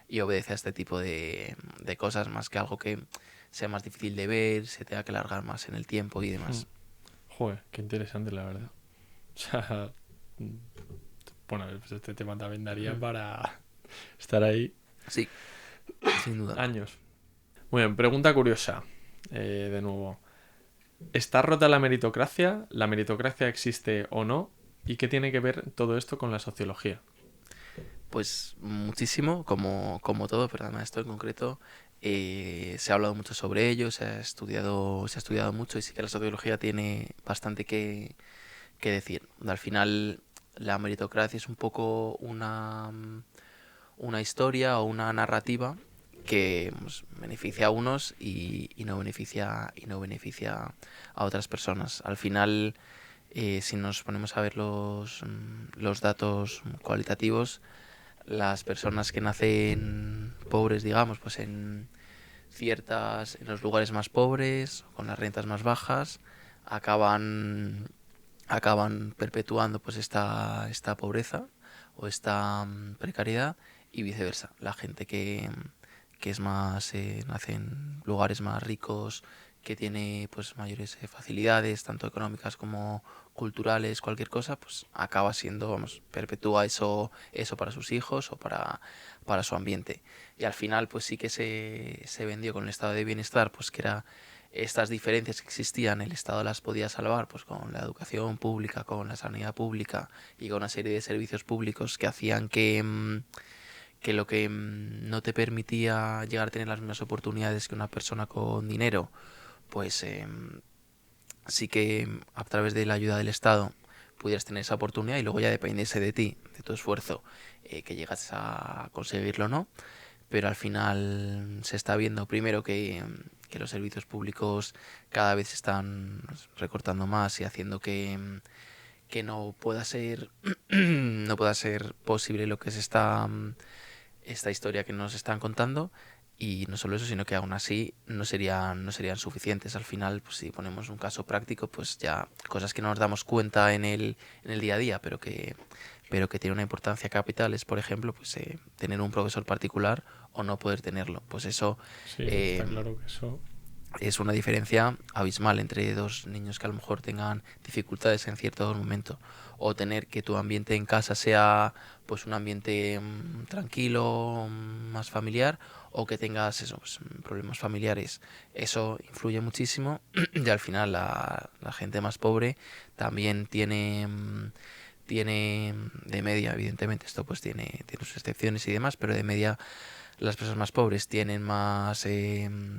y obedece a este tipo de cosas más que algo que sea más difícil de ver, se tenga que alargar más en el tiempo y Hmm. demás. Joder, qué interesante, la verdad. O sea, mm, bueno, pues este tema también daría Mm. para estar ahí Sí, sin duda. años. Muy bien, pregunta curiosa. De nuevo. ¿Está rota la meritocracia? ¿La meritocracia existe o no? ¿Y qué tiene que ver todo esto con la sociología? Pues muchísimo, como todo, pero además esto en concreto se ha hablado mucho sobre ello, se ha estudiado mucho y sí que la sociología tiene bastante que decir. Al final la meritocracia es un poco una historia o una narrativa que pues, beneficia a unos y no beneficia a otras personas. Al final, si nos ponemos a ver los datos cualitativos, las personas que nacen pobres, digamos, pues en los lugares más pobres, con las rentas más bajas, acaban, acaban perpetuando pues esta pobreza o esta precariedad y viceversa. La gente que es más, nace en lugares más ricos, que tiene pues mayores facilidades, tanto económicas como culturales, cualquier cosa, pues acaba siendo, vamos, perpetúa eso para sus hijos o para su ambiente. Y al final, pues sí que se vendió con el estado de bienestar, pues que era estas diferencias que existían, el Estado las podía salvar, pues con la educación pública, con la sanidad pública y con una serie de servicios públicos que hacían que lo que no te permitía llegar a tener las mismas oportunidades que una persona con dinero, pues sí que a través de la ayuda del Estado pudieras tener esa oportunidad y luego ya dependiese de ti, de tu esfuerzo, que llegas a conseguirlo o no. Pero al final se está viendo primero que los servicios públicos cada vez se están recortando más y haciendo que no pueda ser no pueda ser posible lo que es esta historia que nos están contando y no solo eso, sino que aún así no serían suficientes. Al final, pues si ponemos un caso práctico, pues ya cosas que no nos damos cuenta en el día a día, pero que tiene una importancia capital, es por ejemplo, pues tener un profesor particular o no poder tenerlo. Pues eso Sí, está eh, claro que eso... es una diferencia abismal entre dos niños que a lo mejor tengan dificultades en cierto momento o tener que tu ambiente en casa sea pues un ambiente tranquilo, más familiar o que tengas eso, pues, problemas familiares. Eso influye muchísimo y al final la gente más pobre también tiene de media, evidentemente esto pues tiene sus excepciones y demás, pero de media las personas más pobres tienen más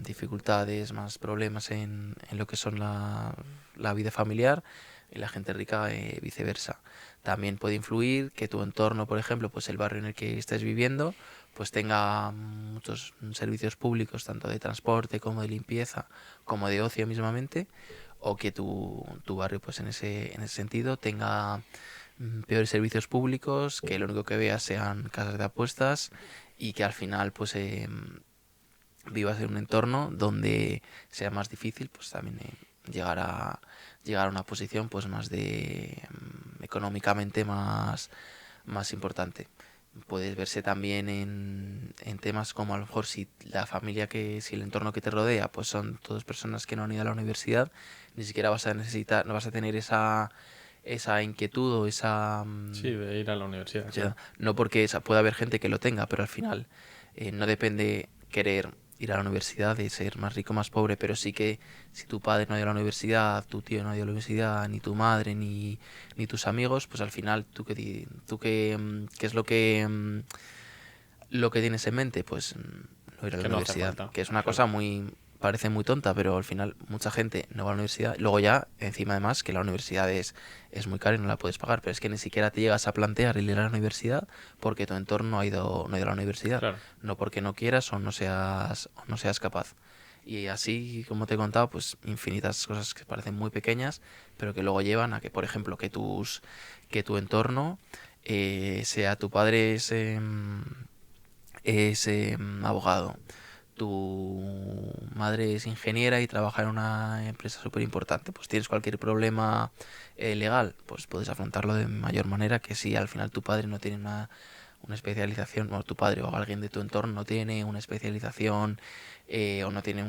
dificultades, más problemas en lo que son la vida familiar y la gente rica viceversa. También puede influir que tu entorno, por ejemplo, pues el barrio en el que estés viviendo, pues tenga muchos servicios públicos, tanto de transporte como de limpieza, como de ocio mismamente, o que tu barrio, pues en ese sentido, tenga peores servicios públicos, que lo único que veas sean casas de apuestas y que al final pues vivas en un entorno donde sea más difícil pues también llegar a una posición pues más de económicamente más importante. Puedes verse también en temas como a lo mejor si el entorno que te rodea pues son todas personas que no han ido a la universidad, ni siquiera vas a necesitar, no vas a tener esa inquietud o esa Sí, de ir a la universidad, claro. no porque pueda haber gente que lo tenga, pero al final no depende querer ir a la universidad de ser más rico o más pobre, pero sí que si tu padre no ha ido a la universidad, tu tío no ha ido a la universidad, ni tu madre, ni tus amigos, pues al final ¿qué es lo que tienes en mente? Pues no ir a la Que no hace universidad, falta, que es una claro. cosa muy parece muy tonta, pero al final mucha gente no va a la universidad. Luego ya, encima además, que la universidad es muy cara y no la puedes pagar, pero es que ni siquiera te llegas a plantear el ir a la universidad porque tu entorno no ha ido a la universidad, Claro. no porque no quieras o no seas capaz. Y así, como te he contado, pues infinitas cosas que parecen muy pequeñas, pero que luego llevan a que, por ejemplo, que tu entorno, sea tu padre es abogado, tu madre es ingeniera y trabaja en una empresa súper importante, pues tienes cualquier problema legal, pues puedes afrontarlo de mayor manera que si al final tu padre no tiene una especialización, o tu padre o alguien de tu entorno no tiene una especialización, o no tiene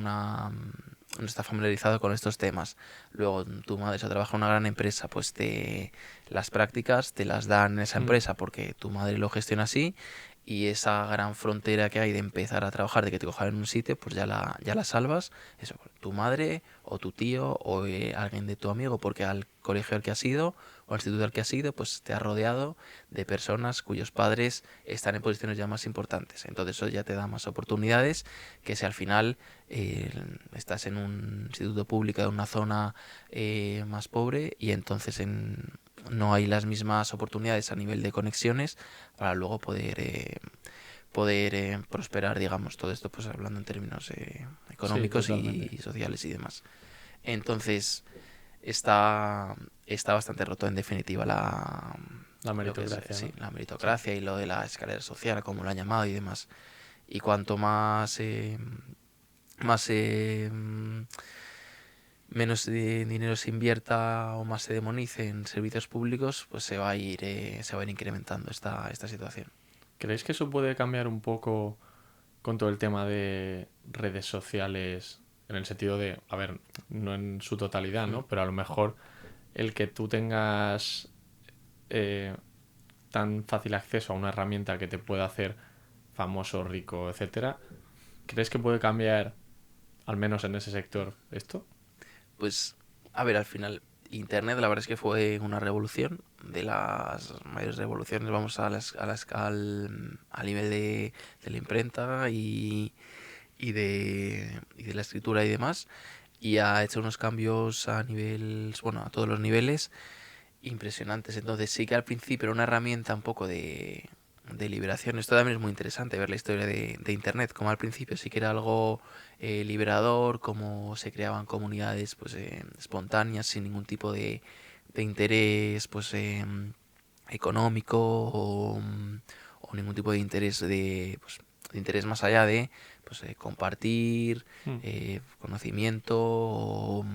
no está familiarizado con estos temas. Luego tu madre se trabaja en una gran empresa, pues las prácticas te las dan en esa Mm. empresa porque tu madre lo gestiona así, y esa gran frontera que hay de empezar a trabajar, de que te cojan en un sitio, pues ya la salvas. Eso, tu madre o tu tío o alguien de tu amigo, porque al colegio al que has ido o al instituto al que has ido, pues te ha rodeado de personas cuyos padres están en posiciones ya más importantes. Entonces eso ya te da más oportunidades que si al final eh, estás en un instituto público de una zona más pobre, y entonces no hay las mismas oportunidades a nivel de conexiones para luego poder prosperar, digamos, todo esto pues hablando en términos Sí, económicos totalmente. y sociales y demás. Entonces está, está bastante roto en definitiva La lo que es meritocracia, sí, ¿no? la Sí. meritocracia y lo de la escalera social, como lo han llamado y demás. Y cuanto más menos dinero se invierta o más se demonice en servicios públicos, pues se va a ir incrementando esta situación. ¿Creéis que eso puede cambiar un poco con todo el tema de redes sociales? En el sentido de, a ver, no en su totalidad, Mm. ¿no? Pero a lo mejor el que tú tengas eh, tan fácil acceso a una herramienta que te pueda hacer famoso, rico, etcétera, ¿crees que puede cambiar, al menos en ese sector, esto? Pues, a ver, al final, Internet la verdad es que fue una revolución, de las mayores revoluciones, vamos al nivel de la imprenta y de la escritura y demás, y ha hecho unos cambios a nivel, bueno, a todos los niveles impresionantes. Entonces sí que al principio era una herramienta un poco de liberación. Esto también es muy interesante ver la historia de Internet, como al principio sí que era algo liberador, como se creaban comunidades pues espontáneas sin ningún tipo de interés pues económico o ningún tipo de interés de interés más allá de pues compartir Mm. conocimiento o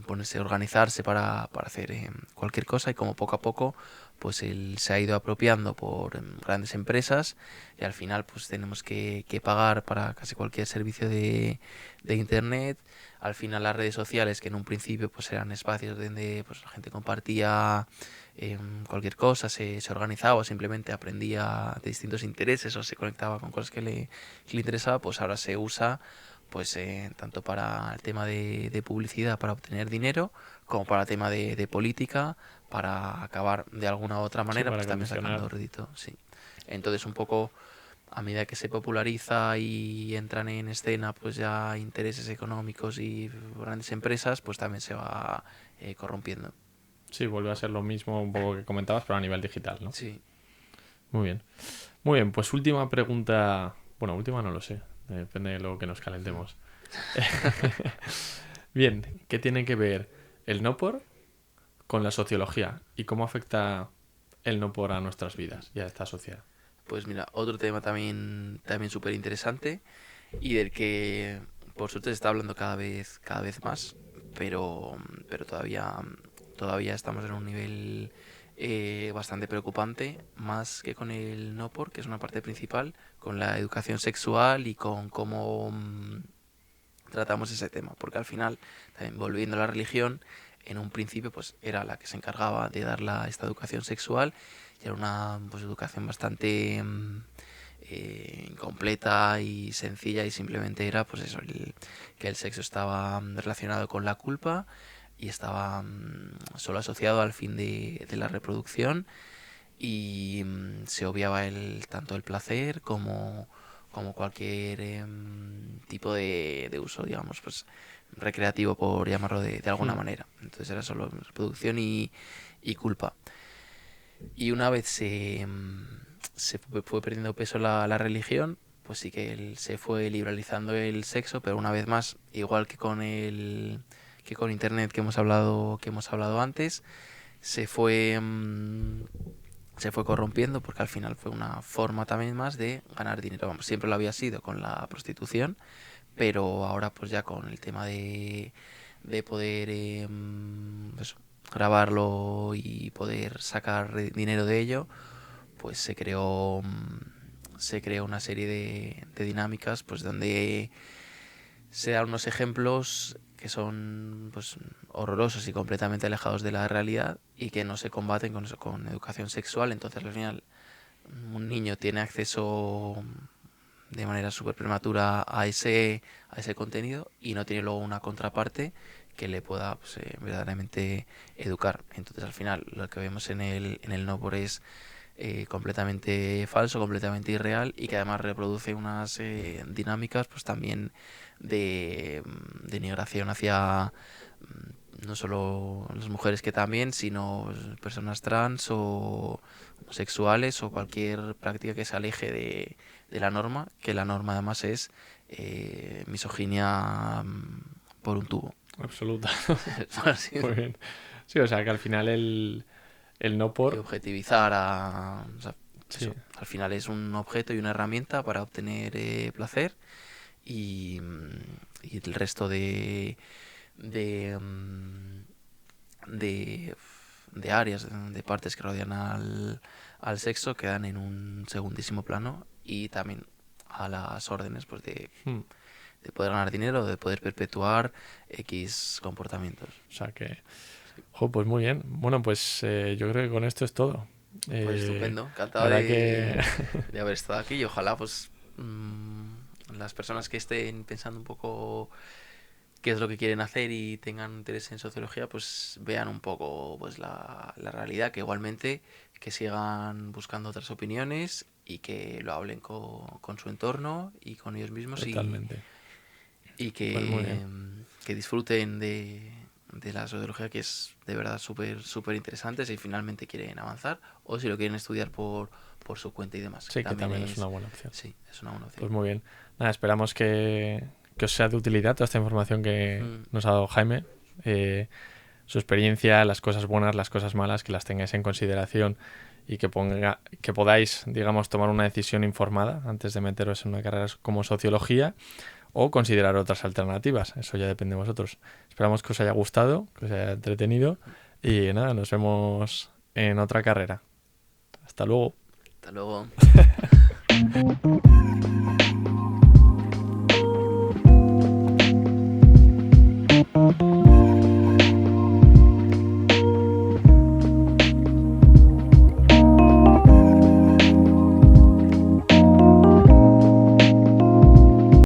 ponerse a organizarse para hacer cualquier cosa, y como poco a poco pues él se ha ido apropiando por grandes empresas, y al final pues tenemos que pagar para casi cualquier servicio de internet. Al final las redes sociales, que en un principio pues eran espacios donde pues la gente compartía cualquier cosa, se organizaba o simplemente aprendía de distintos intereses o se conectaba con cosas que le interesaba, pues ahora se usa pues tanto para el tema de publicidad para obtener dinero, como para el tema de política, para acabar de alguna u otra Sí, manera para pues también condicionar. sacando rédito, sí. Entonces un poco a medida que se populariza y entran en escena pues ya intereses económicos y grandes empresas, pues también se va corrompiendo. Sí, vuelve a ser lo mismo un poco que comentabas, pero a nivel digital, ¿no? Sí. Muy bien. Muy bien, pues última pregunta. Bueno, última no lo sé. Depende de lo que nos calentemos. Bien, ¿qué tiene que ver el no por con la sociología y cómo afecta el no por a nuestras vidas y a esta sociedad? Pues mira, otro tema también súper interesante y del que por suerte se está hablando cada vez más, pero todavía estamos en un nivel bastante preocupante, más que con el no por, que es una parte principal, con la educación sexual y con cómo tratamos ese tema, porque al final, también volviendo a la religión, en un principio pues era la que se encargaba de dar esta educación sexual, y era una pues educación bastante incompleta y sencilla, y simplemente era pues eso, que el sexo estaba relacionado con la culpa y estaba solo asociado al fin de la reproducción, y se obviaba tanto el placer como cualquier tipo de uso, digamos, pues recreativo, por llamarlo de alguna manera. Entonces era solo reproducción y culpa. Y una vez se fue perdiendo peso la religión, pues sí que se fue liberalizando el sexo, pero una vez más, igual que con internet que hemos hablado antes, se fue corrompiendo, porque al final fue una forma también más de ganar dinero. Vamos, siempre lo había sido con la prostitución, pero ahora pues ya con el tema de poder eso, grabarlo y poder sacar dinero de ello, pues se creó una serie de dinámicas pues donde se dan unos ejemplos que son pues horrorosos y completamente alejados de la realidad y que no se combaten con educación sexual. Entonces al final un niño tiene acceso de manera súper prematura a ese contenido y no tiene luego una contraparte que le pueda pues, verdaderamente educar. Entonces al final lo que vemos en el no por es completamente falso, completamente irreal y que además reproduce unas dinámicas pues también de denigración hacia no solo las mujeres, que también, sino personas trans o homosexuales o cualquier práctica que se aleje de la norma, que la norma además es misoginia por un tubo. Absoluta. Así. Muy bien. Sí, o sea que al final el no Y por... objetivizar o sea, Sí. eso, al final es un objeto y una herramienta para obtener placer y el resto de, mm, de, de áreas, de partes que rodean al sexo quedan en un segundísimo plano y también a las órdenes pues de poder ganar dinero, de poder perpetuar X comportamientos. O sea que... Jo, pues muy bien. Bueno, pues yo creo que con esto es todo. Pues estupendo, encantado verdad de haber estado aquí y ojalá pues las personas que estén pensando un poco qué es lo que quieren hacer y tengan interés en sociología, pues vean un poco pues la realidad, que igualmente que sigan buscando otras opiniones y que lo hablen con su entorno y con ellos mismos Totalmente. y Pues muy bien. que disfruten de la sociología, que es de verdad súper súper interesante si finalmente quieren avanzar o si lo quieren estudiar por su cuenta y demás. Sí, que también es una buena opción. Sí, es una buena opción. Pues muy bien. Nada, esperamos que os sea de utilidad toda esta información que nos ha dado Jaime. Su experiencia, las cosas buenas, las cosas malas, que las tengáis en consideración y que podáis, digamos, tomar una decisión informada antes de meteros en una carrera como sociología o considerar otras alternativas. Eso ya depende de vosotros. Esperamos que os haya gustado, que os haya entretenido y nada, nos vemos en otra carrera. Hasta luego. Hasta luego.